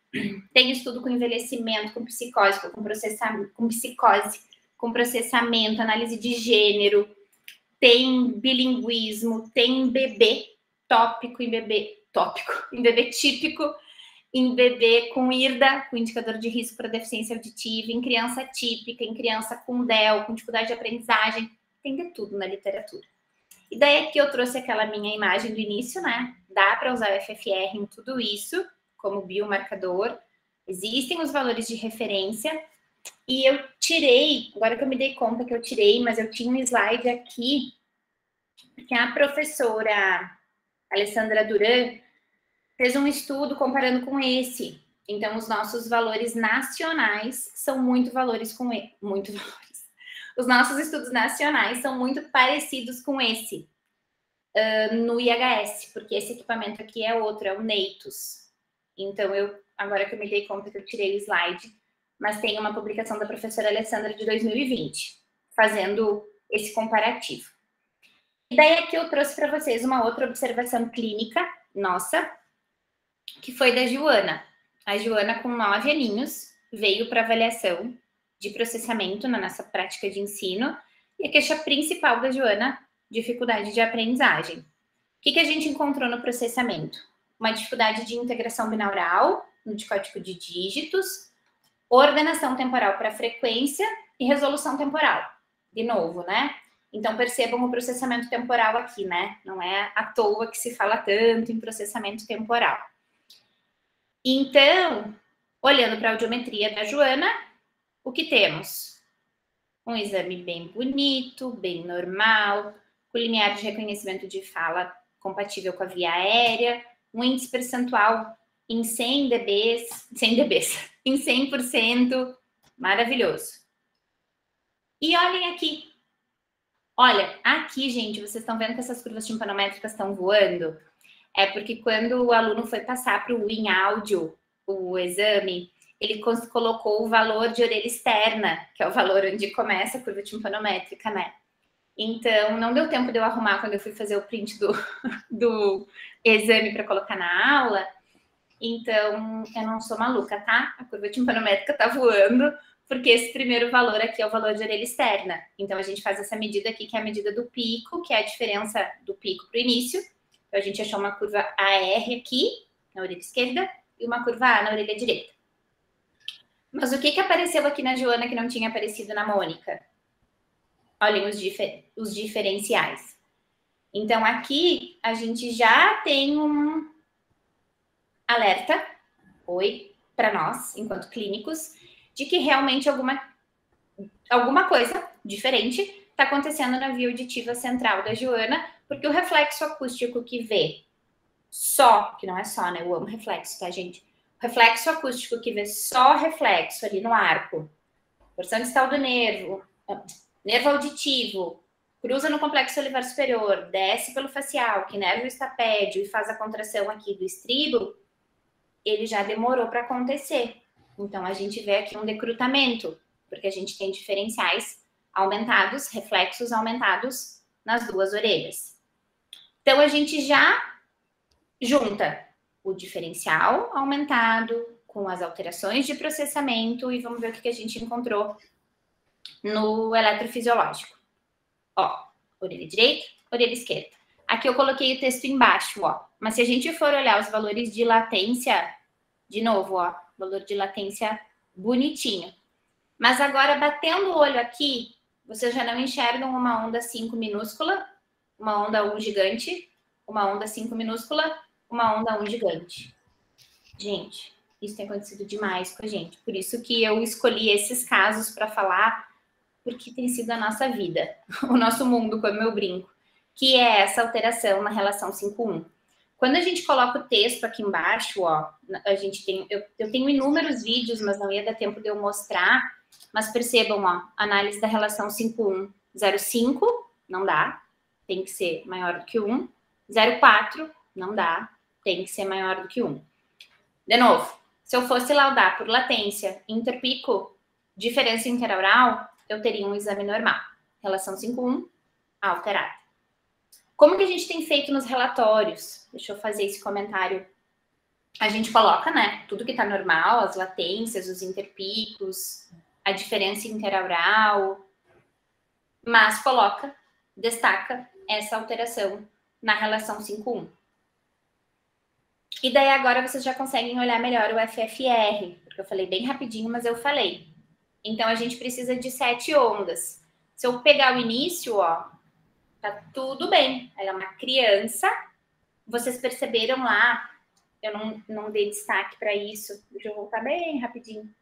Tem estudo com envelhecimento, com psicose, com processamento, análise de gênero, tem bilinguismo, tem bebê tópico em bebê típico, em bebê com IRDA, com indicador de risco para deficiência auditiva, em criança típica, em criança com DEL, com dificuldade de aprendizagem, tem de tudo na literatura. E daí aqui eu trouxe aquela minha imagem do início, né? Dá para usar o FFR em tudo isso, como biomarcador. Existem os valores de referência. E eu tirei, agora que eu me dei conta que eu tirei, mas eu tinha um slide aqui, que a professora Alessandra Duran fez um estudo comparando com esse. Então, os nossos valores nacionais são muito valores com esse. Muito valores. Os nossos estudos nacionais são muito parecidos com esse, no IHS, porque esse equipamento aqui é outro, é o Neitos. Então, agora que eu me dei conta que eu tirei o slide, mas tem uma publicação da professora Alessandra de 2020, fazendo esse comparativo. E daí aqui eu trouxe para vocês uma outra observação clínica nossa, que foi da Joana. A Joana, com 9 aninhos, veio para avaliação de processamento na nossa prática de ensino, e a queixa principal da Joana, dificuldade de aprendizagem. O que a gente encontrou no processamento? Uma dificuldade de integração binaural, no código de dígitos, ordenação temporal para frequência e resolução temporal. De novo, né? Então, percebam o processamento temporal aqui, né? Não é à toa que se fala tanto em processamento temporal. Então, olhando para a audiometria da Joana, o que temos? Um exame bem bonito, bem normal, com limiar de reconhecimento de fala compatível com a via aérea, um índice percentual em 100 dBs, em 100%, maravilhoso. E olhem aqui. Olha, aqui, gente, vocês estão vendo que essas curvas timpanométricas estão voando? É porque quando o aluno foi passar para o em áudio, o exame, ele colocou o valor de orelha externa, que é o valor onde começa a curva timpanométrica, né? Então, não deu tempo de eu arrumar quando eu fui fazer o print do exame para colocar na aula. Então, eu não sou maluca, tá? A curva timpanométrica tá voando, porque esse primeiro valor aqui é o valor de orelha externa. Então, a gente faz essa medida aqui, que é a medida do pico, que é a diferença do pico para o início. Então, a gente achou uma curva AR aqui, na orelha esquerda, e uma curva A na orelha direita. Mas o que apareceu aqui na Joana que não tinha aparecido na Mônica? Olhem os diferenciais. Então, aqui, a gente já tem um alerta, para nós, enquanto clínicos, de que realmente alguma coisa diferente está acontecendo na via auditiva central da Joana, porque o reflexo acústico que vê só, que não é só, né? Eu amo reflexo, tá, gente? O reflexo acústico que vê só reflexo ali no arco, porção distal do nervo auditivo, cruza no complexo olivar superior, desce pelo facial, que inerva o estapédio e faz a contração aqui do estribo, ele já demorou para acontecer. Então, a gente vê aqui um decrutamento, porque a gente tem diferenciais aumentados, reflexos aumentados nas duas orelhas. Então, a gente já junta o diferencial aumentado com as alterações de processamento e vamos ver o que a gente encontrou no eletrofisiológico. Ó, orelha direita, orelha esquerda. Aqui eu coloquei o texto embaixo, ó. Mas se a gente for olhar os valores de latência, de novo, ó, valor de latência bonitinho. Mas agora, batendo o olho aqui, vocês já não enxergam uma onda 5 minúscula, uma onda 1 gigante, uma onda 5 minúscula, uma onda 1 gigante. Gente, isso tem acontecido demais com a gente. Por isso que eu escolhi esses casos para falar, porque tem sido a nossa vida, o nosso mundo, como eu brinco, que é essa alteração na relação 5-1. Quando a gente coloca o texto aqui embaixo, ó, a gente tem, eu tenho inúmeros vídeos, mas não ia dar tempo de eu mostrar, mas percebam, ó, análise da relação 5-1 0,5 não dá, tem que ser maior do que 1. 0,4 não dá, tem que ser maior do que 1. De novo, se eu fosse laudar por latência interpico, diferença interaural, eu teria um exame normal. Relação 5,1 alterada. Como que a gente tem feito nos relatórios? Deixa eu fazer esse comentário. A gente coloca, né, tudo que está normal, as latências, os interpicos, a diferença interaural, mas destaca essa alteração na relação 5,1. E daí agora vocês já conseguem olhar melhor o FFR, porque eu falei bem rapidinho, mas eu falei. Então a gente precisa de 7 ondas. Se eu pegar o início, ó, tá tudo bem. Ela é uma criança. Vocês perceberam lá, eu não dei destaque para isso. Deixa eu voltar bem rapidinho.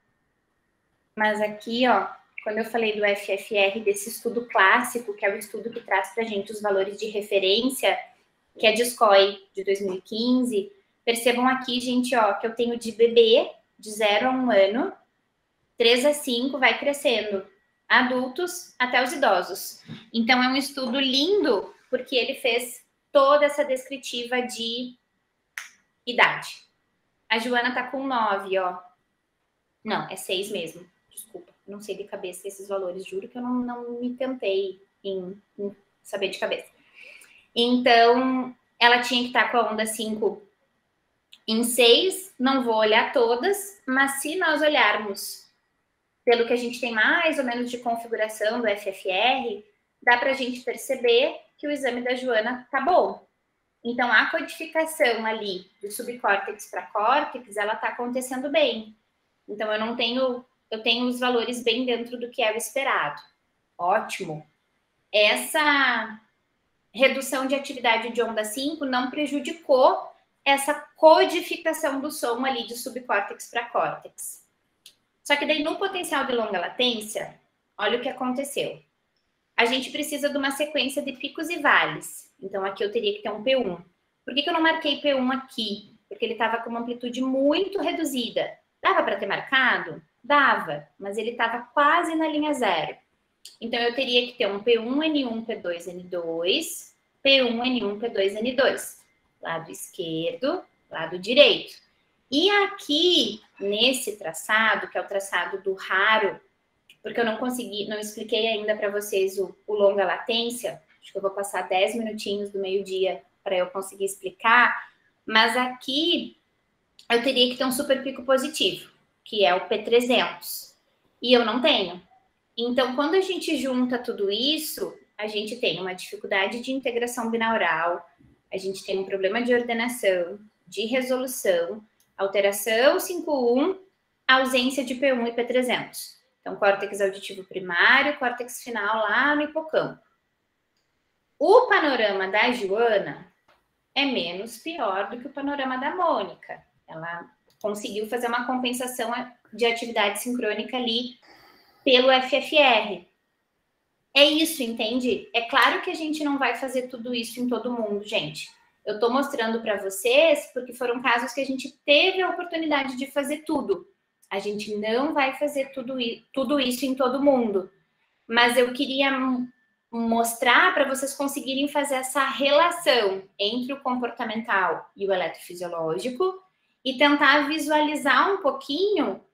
Mas aqui, ó, quando eu falei do FFR, desse estudo clássico, que é o estudo que traz pra gente os valores de referência, que é de SCOI de 2015, percebam aqui, gente, ó, que eu tenho de bebê, de 0 a 1 ano, 3 a 5 vai crescendo, adultos até os idosos. Então, é um estudo lindo, porque ele fez toda essa descritiva de idade. A Joana tá com 9, ó. Não, é 6 mesmo. Desculpa, não sei de cabeça esses valores, juro que eu não me tentei em saber de cabeça. Então, ela tinha que estar com a onda 5 em 6, não vou olhar todas, mas se nós olharmos pelo que a gente tem mais ou menos de configuração do FFR, dá para a gente perceber que o exame da Joana tá bom. Então, a codificação ali do subcórtex para córtex, ela tá acontecendo bem. Então, eu tenho os valores bem dentro do que é o esperado. Ótimo. Essa redução de atividade de onda 5 não prejudicou essa codificação do som ali de subcórtex para córtex. Só que daí no potencial de longa latência, olha o que aconteceu. A gente precisa de uma sequência de picos e vales. Então aqui eu teria que ter um P1. Por que eu não marquei P1 aqui? Porque ele estava com uma amplitude muito reduzida. Dava para ter marcado? Dava, mas ele estava quase na linha zero. Então eu teria que ter um P1, N1, P2, N2, P1, N1, P2, N2. Lado esquerdo, lado direito. E aqui, nesse traçado, que é o traçado do raro, porque eu não expliquei ainda para vocês o longa latência, acho que eu vou passar 10 minutinhos do meio-dia para eu conseguir explicar, mas aqui eu teria que ter um super pico positivo, que é o P300, e eu não tenho. Então, quando a gente junta tudo isso, a gente tem uma dificuldade de integração binaural, a gente tem um problema de ordenação, de resolução, alteração 5,1, ausência de P1 e P300. Então, córtex auditivo primário, córtex final lá no hipocampo. O panorama da Joana é menos pior do que o panorama da Mônica. Ela conseguiu fazer uma compensação de atividade sincrônica ali pelo FFR. É isso, entende? É claro que a gente não vai fazer tudo isso em todo mundo, gente. Eu estou mostrando para vocês porque foram casos que a gente teve a oportunidade de fazer tudo. A gente não vai fazer tudo isso em todo mundo. Mas eu queria mostrar para vocês conseguirem fazer essa relação entre o comportamental e o eletrofisiológico e tentar visualizar um pouquinho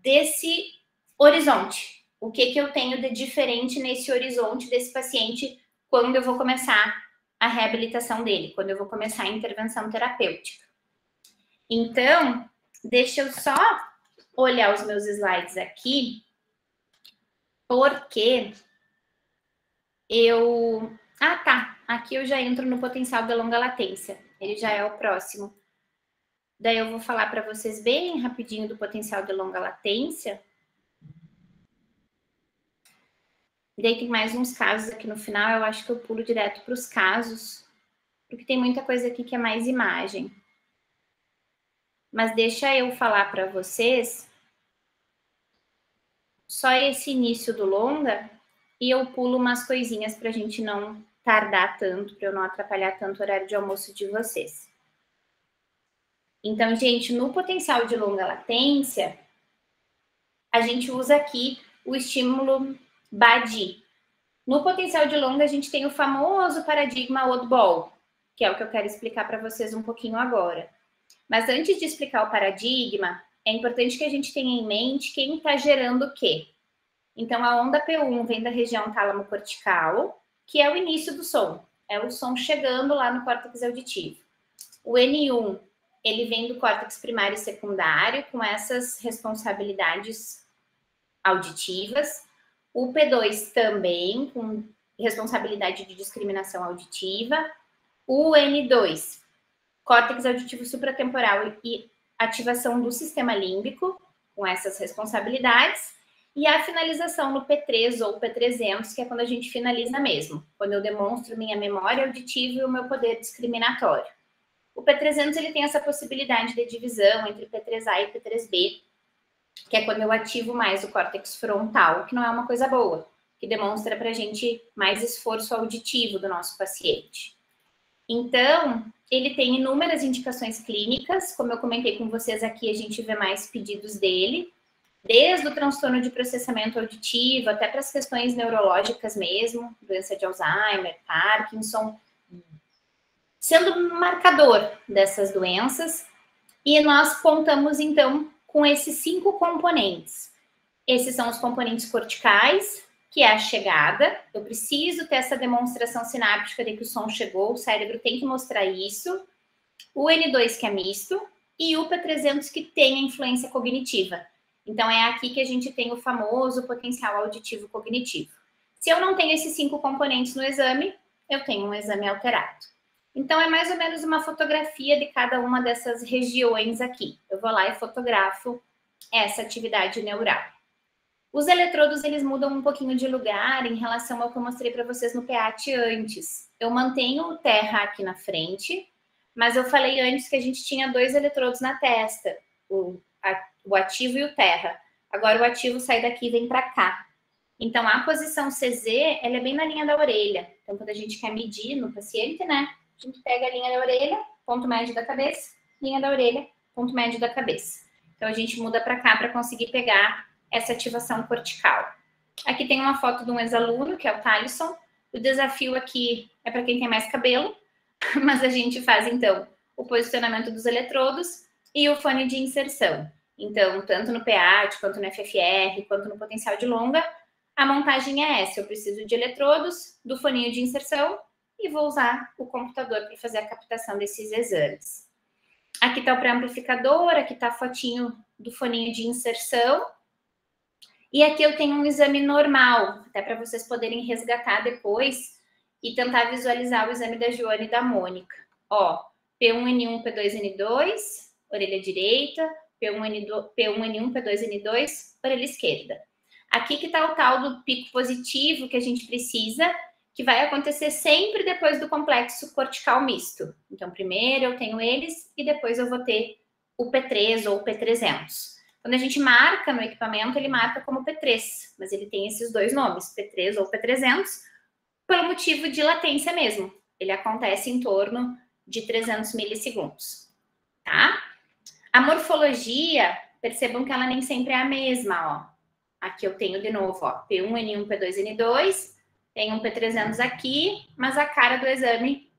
desse horizonte. O que eu tenho de diferente nesse horizonte desse paciente quando eu vou começar a reabilitação dele, quando eu vou começar a intervenção terapêutica. Então, deixa eu só olhar os meus slides aqui, porque eu... Ah, tá. Aqui eu já entro no potencial de longa latência. Ele já é o próximo. Daí eu vou falar para vocês bem rapidinho do potencial de longa latência. Daí tem mais uns casos aqui no final, eu acho que eu pulo direto para os casos, porque tem muita coisa aqui que é mais imagem. Mas deixa eu falar para vocês só esse início do longa e eu pulo umas coisinhas para a gente não tardar tanto, para eu não atrapalhar tanto o horário de almoço de vocês. Então, gente, no potencial de longa latência, a gente usa aqui o estímulo BADI. No potencial de longa, a gente tem o famoso paradigma oddball, que é o que eu quero explicar para vocês um pouquinho agora. Mas antes de explicar o paradigma, é importante que a gente tenha em mente quem está gerando o quê. Então, a onda P1 vem da região tálamo-cortical, que é o início do som. É o som chegando lá no córtex auditivo. O N1, ele vem do córtex primário e secundário, com essas responsabilidades auditivas. O P2 também, com responsabilidade de discriminação auditiva. O N2, córtex auditivo supratemporal e ativação do sistema límbico, com essas responsabilidades. E a finalização no P3 ou P300, que é quando a gente finaliza mesmo, quando eu demonstro minha memória auditiva e o meu poder discriminatório. O P300 ele tem essa possibilidade de divisão entre P3A e P3B, que é quando eu ativo mais o córtex frontal, que não é uma coisa boa, que demonstra para a gente mais esforço auditivo do nosso paciente. Então, ele tem inúmeras indicações clínicas, como eu comentei com vocês aqui, a gente vê mais pedidos dele, desde o transtorno de processamento auditivo até para as questões neurológicas mesmo, doença de Alzheimer, Parkinson, sendo um marcador dessas doenças. E nós contamos, então, com esses 5 componentes. Esses são os componentes corticais, que é a chegada. Eu preciso ter essa demonstração sináptica de que o som chegou, o cérebro tem que mostrar isso. O N2, que é misto, e o P300, que tem a influência cognitiva. Então, é aqui que a gente tem o famoso potencial auditivo cognitivo. Se eu não tenho esses 5 componentes no exame, eu tenho um exame alterado. Então, é mais ou menos uma fotografia de cada uma dessas regiões aqui. Eu vou lá e fotografo essa atividade neural. Os eletrodos, eles mudam um pouquinho de lugar em relação ao que eu mostrei para vocês no PEAT antes. Eu mantenho o terra aqui na frente, mas eu falei antes que a gente tinha 2 eletrodos na testa, o ativo e o terra. Agora o ativo sai daqui e vem para cá. Então, a posição CZ, ela é bem na linha da orelha. Então, quando a gente quer medir no paciente, né? A gente pega a linha da orelha, ponto médio da cabeça, linha da orelha, ponto médio da cabeça. Então, a gente muda para cá para conseguir pegar essa ativação cortical. Aqui tem uma foto de um ex-aluno, que é o Thalisson. O desafio aqui é para quem tem mais cabelo, mas a gente faz, então, o posicionamento dos eletrodos e o fone de inserção. Então, tanto no PEAT, quanto no FFR, quanto no potencial de longa, a montagem é essa. Eu preciso de eletrodos, do foninho de inserção e vou usar o computador para fazer a captação desses exames. Aqui está o pré-amplificador, aqui está a fotinho do foninho de inserção. E aqui eu tenho um exame normal, até para vocês poderem resgatar depois e tentar visualizar o exame da Joana e da Mônica. Ó, P1N1, P2N2, orelha direita, P1N1, P2N2, orelha esquerda. Aqui que está o tal do pico positivo que a gente precisa, que vai acontecer sempre depois do complexo cortical misto. Então, primeiro eu tenho eles e depois eu vou ter o P3 ou o P300. Quando a gente marca no equipamento, ele marca como P3, mas ele tem esses 2 nomes, P3 ou P300, pelo motivo de latência mesmo. Ele acontece em torno de 300 milissegundos, tá? A morfologia, percebam que ela nem sempre é a mesma, ó. Aqui eu tenho de novo, ó, P1N1, P2N2, tem um P300 aqui, mas a cara do exame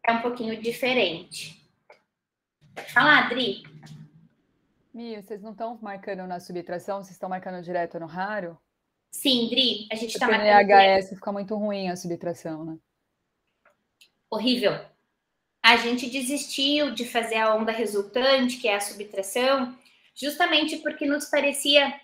é um pouquinho diferente. Fala, Adri. Mi, vocês não estão marcando na subtração? Vocês estão marcando direto no raro? Sim, Dri, a gente está marcando. No EHS fica muito ruim a subtração, né? Horrível. A gente desistiu de fazer a onda resultante, que é a subtração, justamente porque nos parecia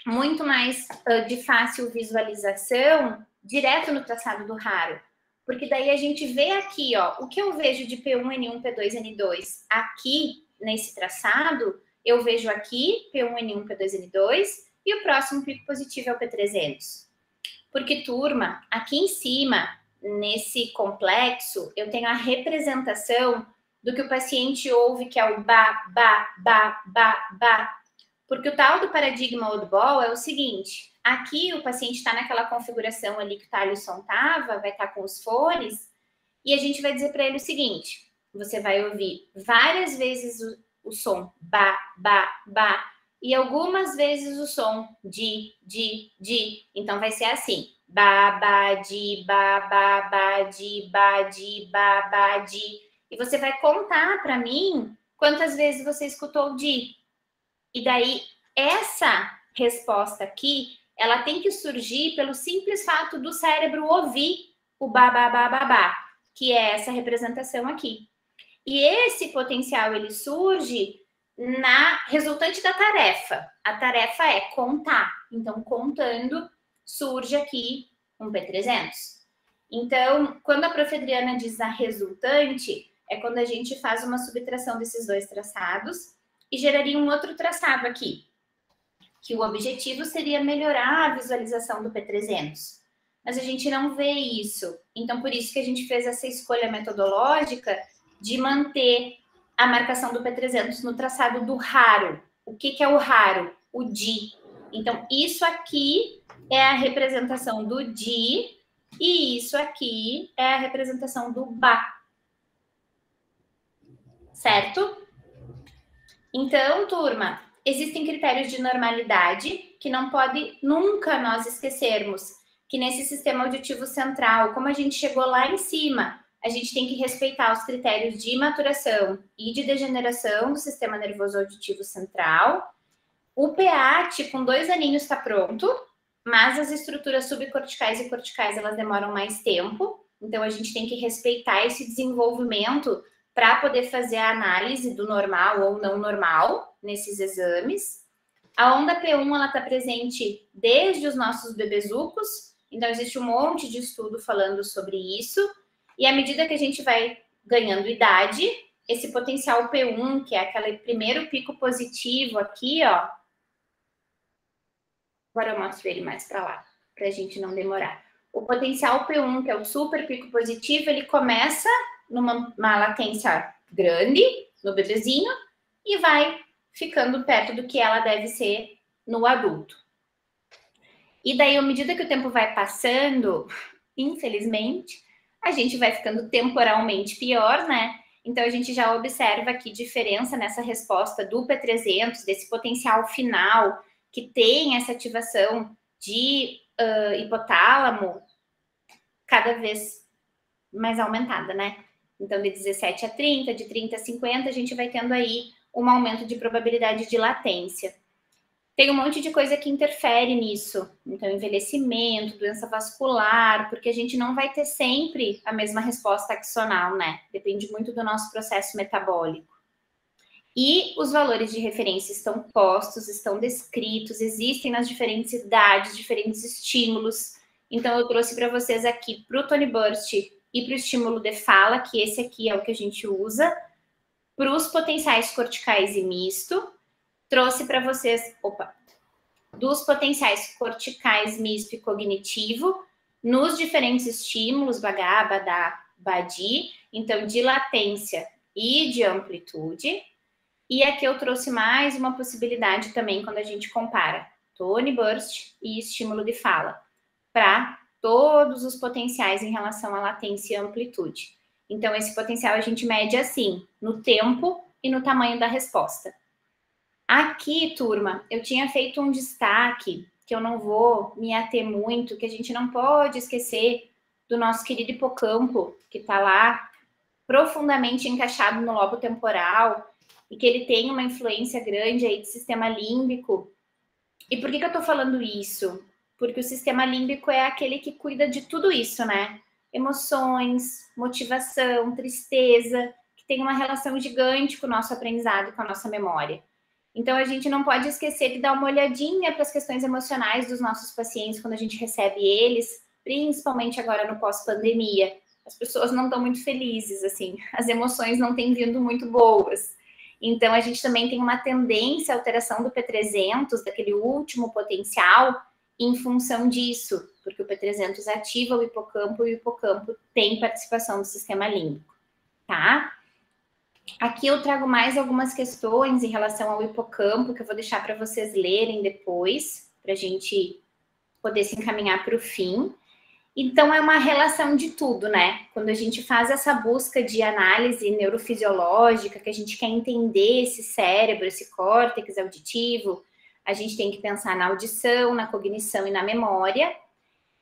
muito mais de fácil visualização direto no traçado do raro. Porque daí a gente vê aqui, ó, o que eu vejo de P1N1, P2N2 aqui nesse traçado, eu vejo aqui P1N1, P2N2 e o próximo pico positivo é o P300. Porque, turma, aqui em cima, nesse complexo, eu tenho a representação do que o paciente ouve, que é o ba, ba, ba, ba, ba. Porque o tal do paradigma oddball é o seguinte, aqui o paciente está naquela configuração ali que o Thalisson estava, vai estar com os fones, e a gente vai dizer para ele o seguinte, você vai ouvir várias vezes o som ba, ba, ba, e algumas vezes o som di. Então vai ser assim, babadi, bababadi, badi, babadi. E você vai contar para mim quantas vezes você escutou di. E daí, essa resposta aqui, ela tem que surgir pelo simples fato do cérebro ouvir o babá, que é essa representação aqui. E esse potencial, ele surge na resultante da tarefa. A tarefa é contar. Então, contando, surge aqui um P300. Então, quando a prof. Adriana diz a resultante, é quando a gente faz uma subtração desses dois traçados e geraria um outro traçado aqui, que o objetivo seria melhorar a visualização do P300. Mas a gente não vê isso. Então, por isso que a gente fez essa escolha metodológica de manter a marcação do P300 no traçado do raro. O que é o raro? O di. Então, isso aqui é a representação do di e isso aqui é a representação do ba. Certo? Então, turma, existem critérios de normalidade que não pode nunca nós esquecermos. Que nesse sistema auditivo central, como a gente chegou lá em cima, a gente tem que respeitar os critérios de maturação e de degeneração do sistema nervoso auditivo central. O PEAT, com 2 aninhos, está pronto, mas as estruturas subcorticais e corticais, elas demoram mais tempo. Então, a gente tem que respeitar esse desenvolvimento para poder fazer a análise do normal ou não normal nesses exames. A onda P1, ela está presente desde os nossos bebezucos, então existe um monte de estudo falando sobre isso. E à medida que a gente vai ganhando idade, esse potencial P1, que é aquele primeiro pico positivo aqui, ó. Agora eu mostro ele mais para lá, para a gente não demorar. O potencial P1, que é o super pico positivo, ele começa numa latência grande, no bebezinho, e vai ficando perto do que ela deve ser no adulto. E daí, à medida que o tempo vai passando, infelizmente, a gente vai ficando temporalmente pior, né? Então, a gente já observa aqui diferença nessa resposta do P300, desse potencial final, que tem essa ativação de hipotálamo cada vez mais aumentada, né? Então, de 17 a 30, de 30 a 50, a gente vai tendo aí um aumento de probabilidade de latência. Tem um monte de coisa que interfere nisso. Então, envelhecimento, doença vascular, porque a gente não vai ter sempre a mesma resposta axonal, né? Depende muito do nosso processo metabólico. E os valores de referência estão postos, estão descritos, existem nas diferentes idades, diferentes estímulos. Então, eu trouxe para vocês aqui para o Tony Burst e para o estímulo de fala, que esse aqui é o que a gente usa, para os potenciais corticais e misto. Trouxe para vocês, dos potenciais corticais, misto e cognitivo, nos diferentes estímulos, bagá, badá, badi, então de latência e de amplitude. E aqui eu trouxe mais uma possibilidade também quando a gente compara Tony Burst e estímulo de fala, para todos os potenciais em relação à latência e amplitude. Então, esse potencial a gente mede assim, no tempo e no tamanho da resposta. Aqui, turma, eu tinha feito um destaque, que eu não vou me ater muito, que a gente não pode esquecer do nosso querido hipocampo, que está lá profundamente encaixado no lobo temporal, e que ele tem uma influência grande aí do sistema límbico. E por que eu estou falando isso? Porque o sistema límbico é aquele que cuida de tudo isso, né? Emoções, motivação, tristeza, que tem uma relação gigante com o nosso aprendizado e com a nossa memória. Então, a gente não pode esquecer de dar uma olhadinha para as questões emocionais dos nossos pacientes quando a gente recebe eles, principalmente agora no pós-pandemia. As pessoas não estão muito felizes, assim, as emoções não têm vindo muito boas. Então, a gente também tem uma tendência à alteração do P300, daquele último potencial, em função disso, porque o P300 ativa o hipocampo e o hipocampo tem participação do sistema límbico, tá? Aqui eu trago mais algumas questões em relação ao hipocampo, que eu vou deixar para vocês lerem depois, para a gente poder se encaminhar para o fim. Então, é uma relação de tudo, né? Quando a gente faz essa busca de análise neurofisiológica, que a gente quer entender esse cérebro, esse córtex auditivo, a gente tem que pensar na audição, na cognição e na memória.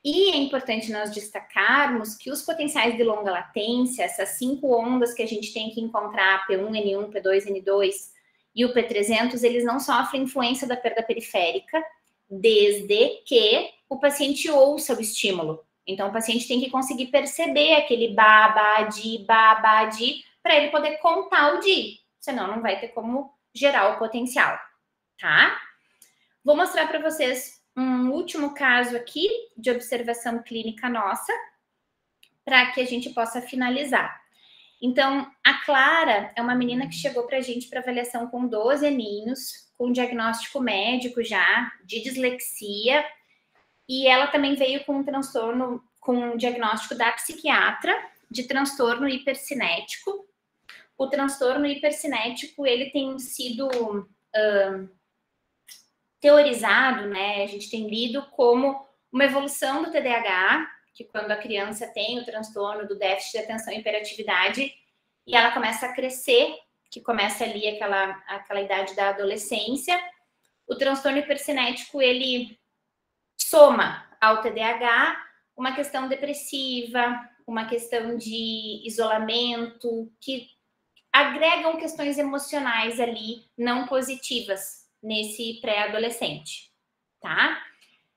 E é importante nós destacarmos que os potenciais de longa latência, essas 5 ondas que a gente tem que encontrar, P1, N1, P2, N2 e o P300, eles não sofrem influência da perda periférica, desde que o paciente ouça o estímulo. Então, o paciente tem que conseguir perceber aquele ba, di, para ele poder contar o di, senão não vai ter como gerar o potencial, tá? Vou mostrar para vocês um último caso aqui de observação clínica nossa, para que a gente possa finalizar. Então, a Clara é uma menina que chegou para a gente para avaliação com 12 aninhos, com diagnóstico médico já, de dislexia, e ela também veio com um transtorno, com um diagnóstico da psiquiatra, de transtorno hipercinético. O transtorno hipercinético, ele tem sido teorizado, né? A gente tem lido como uma evolução do TDAH, que quando a criança tem o transtorno do déficit de atenção e hiperatividade, e ela começa a crescer, que começa ali aquela idade da adolescência, o transtorno hipercinético, ele soma ao TDAH uma questão depressiva, uma questão de isolamento, que agregam questões emocionais ali não positivas nesse pré-adolescente, tá?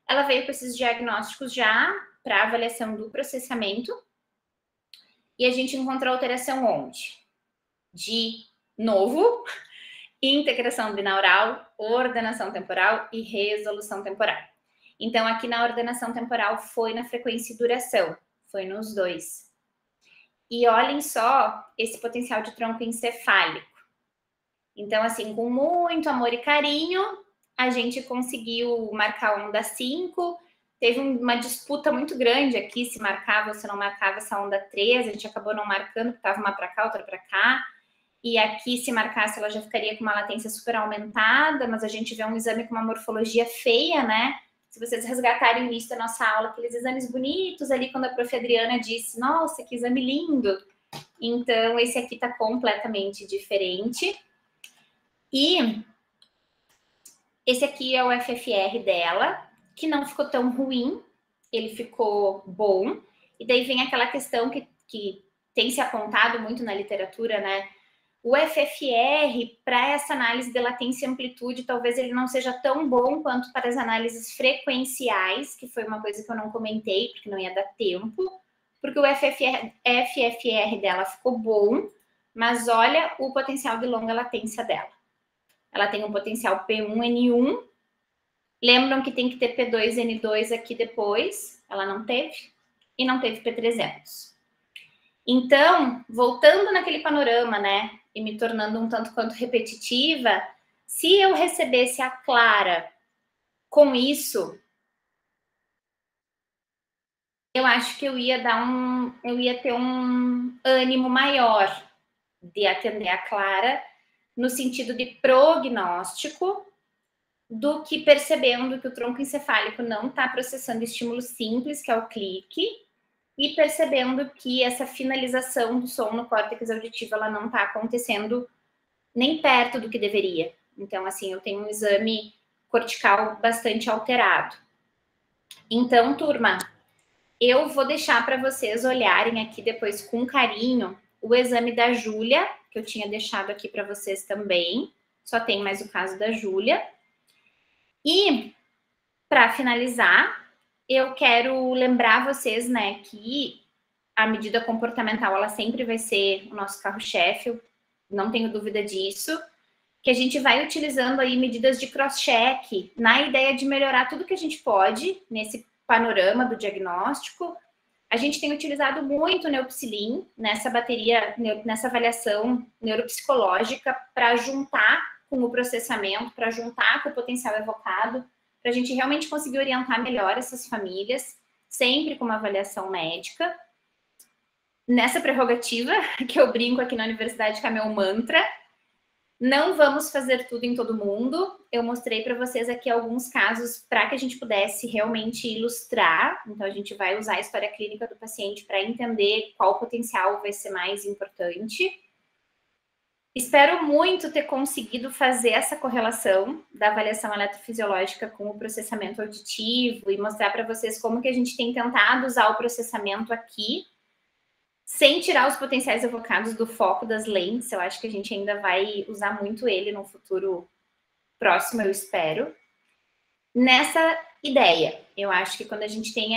Ela veio com esses diagnósticos já para avaliação do processamento e a gente encontrou alteração onde? De novo, integração binaural, ordenação temporal e resolução temporal. Então, aqui na ordenação temporal foi na frequência e duração, foi nos dois. E olhem só esse potencial de tronco encefálico. Então, assim, com muito amor e carinho, a gente conseguiu marcar a onda 5, teve uma disputa muito grande aqui, se marcava ou se não marcava essa onda 3, a gente acabou não marcando, porque estava uma para cá, outra para cá, e aqui, se marcasse, ela já ficaria com uma latência super aumentada, mas a gente vê um exame com uma morfologia feia, né? Se vocês resgatarem o início da nossa aula, aqueles exames bonitos ali, quando a prof. Adriana disse, nossa, que exame lindo. Então, esse aqui está completamente diferente. E esse aqui é o FFR dela, que não ficou tão ruim, ele ficou bom. E daí vem aquela questão que tem se apontado muito na literatura, né? O FFR, para essa análise de latência e amplitude, talvez ele não seja tão bom quanto para as análises frequenciais, que foi uma coisa que eu não comentei, porque não ia dar tempo, porque o FFR dela ficou bom, mas olha o potencial de longa latência dela. Ela tem um potencial P1N1, lembram que tem que ter P2N2 aqui depois, ela não teve, e não teve P300. Então, voltando naquele panorama, né, e me tornando um tanto quanto repetitiva, se eu recebesse a Clara com isso, eu acho que eu ia ter um ânimo maior de atender a Clara no sentido de prognóstico do que percebendo que o tronco encefálico não está processando estímulo simples, que é o clique, e percebendo que essa finalização do som no córtex auditivo, ela não está acontecendo nem perto do que deveria. Então, assim, eu tenho um exame cortical bastante alterado. Então, turma, eu vou deixar para vocês olharem aqui depois com carinho o exame da Júlia, que eu tinha deixado aqui para vocês também. Só tem mais o caso da Júlia. E, para finalizar, eu quero lembrar vocês, né, que a medida comportamental, ela sempre vai ser o nosso carro-chefe, não tenho dúvida disso, que a gente vai utilizando aí medidas de cross-check na ideia de melhorar tudo que a gente pode nesse panorama do diagnóstico. A gente tem utilizado muito o Neopsilin nessa bateria, nessa avaliação neuropsicológica para juntar com o processamento, para juntar com o potencial evocado, para a gente realmente conseguir orientar melhor essas famílias, sempre com uma avaliação médica. Nessa prerrogativa, que eu brinco aqui na universidade que é meu mantra, não vamos fazer tudo em todo mundo. Eu mostrei para vocês aqui alguns casos para que a gente pudesse realmente ilustrar. Então, a gente vai usar a história clínica do paciente para entender qual potencial vai ser mais importante. Espero muito ter conseguido fazer essa correlação da avaliação eletrofisiológica com o processamento auditivo e mostrar para vocês como que a gente tem tentado usar o processamento aqui, sem tirar os potenciais evocados do foco das lentes. Eu acho que a gente ainda vai usar muito ele no futuro próximo, eu espero. Nessa ideia, eu acho que quando a gente tem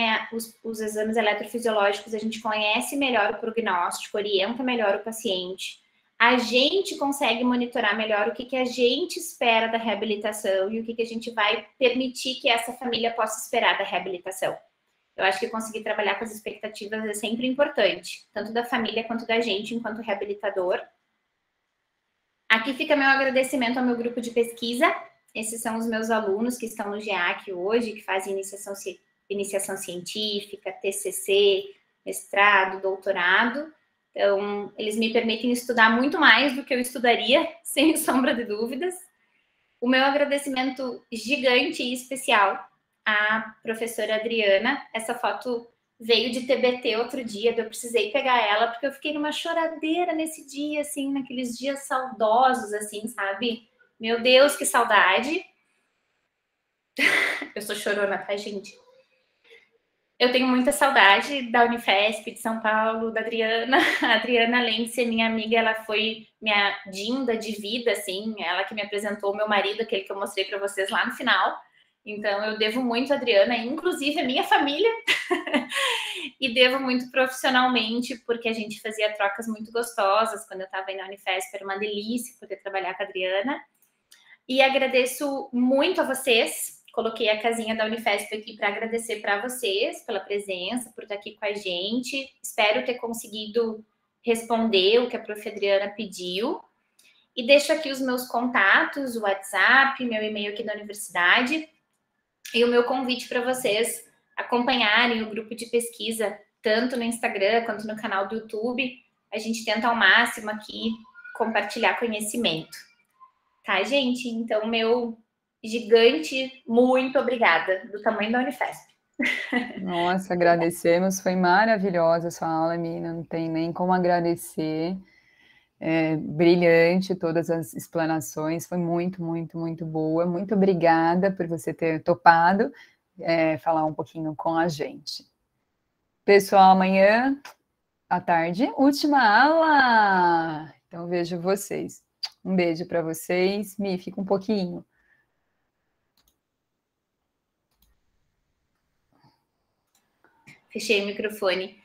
os exames eletrofisiológicos, a gente conhece melhor o prognóstico, orienta melhor o paciente, a gente consegue monitorar melhor o que a gente espera da reabilitação e o que a gente vai permitir que essa família possa esperar da reabilitação. Eu acho que conseguir trabalhar com as expectativas é sempre importante, tanto da família quanto da gente, enquanto reabilitador. Aqui fica meu agradecimento ao meu grupo de pesquisa. Esses são os meus alunos que estão no GEAC hoje, que fazem iniciação científica, TCC, mestrado, doutorado. Então, eles me permitem estudar muito mais do que eu estudaria, sem sombra de dúvidas. O meu agradecimento gigante e especial à professora Adriana. Essa foto veio de TBT outro dia, eu precisei pegar ela, porque eu fiquei numa choradeira nesse dia, assim, naqueles dias saudosos, assim, sabe? Meu Deus, que saudade. Eu sou chorona, tá, gente? Eu tenho muita saudade da Unifesp de São Paulo, da Adriana. A Adriana, além de ser minha amiga, ela foi minha dinda de vida, assim. Ela que me apresentou o meu marido, aquele que eu mostrei para vocês lá no final. Então, eu devo muito a Adriana, inclusive a minha família. E devo muito profissionalmente, porque a gente fazia trocas muito gostosas quando eu estava na Unifesp. Era uma delícia poder trabalhar com a Adriana. E agradeço muito a vocês. Coloquei a casinha da Unifesp aqui para agradecer para vocês pela presença, por estar aqui com a gente. Espero ter conseguido responder o que a prof. Adriana pediu. E deixo aqui os meus contatos, o WhatsApp, meu e-mail aqui da universidade e o meu convite para vocês acompanharem o grupo de pesquisa, tanto no Instagram quanto no canal do YouTube. A gente tenta ao máximo aqui compartilhar conhecimento. Tá, gente? Então, meu gigante, muito obrigada, do tamanho da Unifesp. Nossa, agradecemos, foi maravilhosa a sua aula, Mina, não tem nem como agradecer. Brilhante todas as explanações, foi muito, muito, muito boa. Muito obrigada por você ter topado falar um pouquinho com a gente. Pessoal, amanhã à tarde, última aula. Então, vejo vocês. Um beijo para vocês. Mi, fica um pouquinho. Fechei o microfone.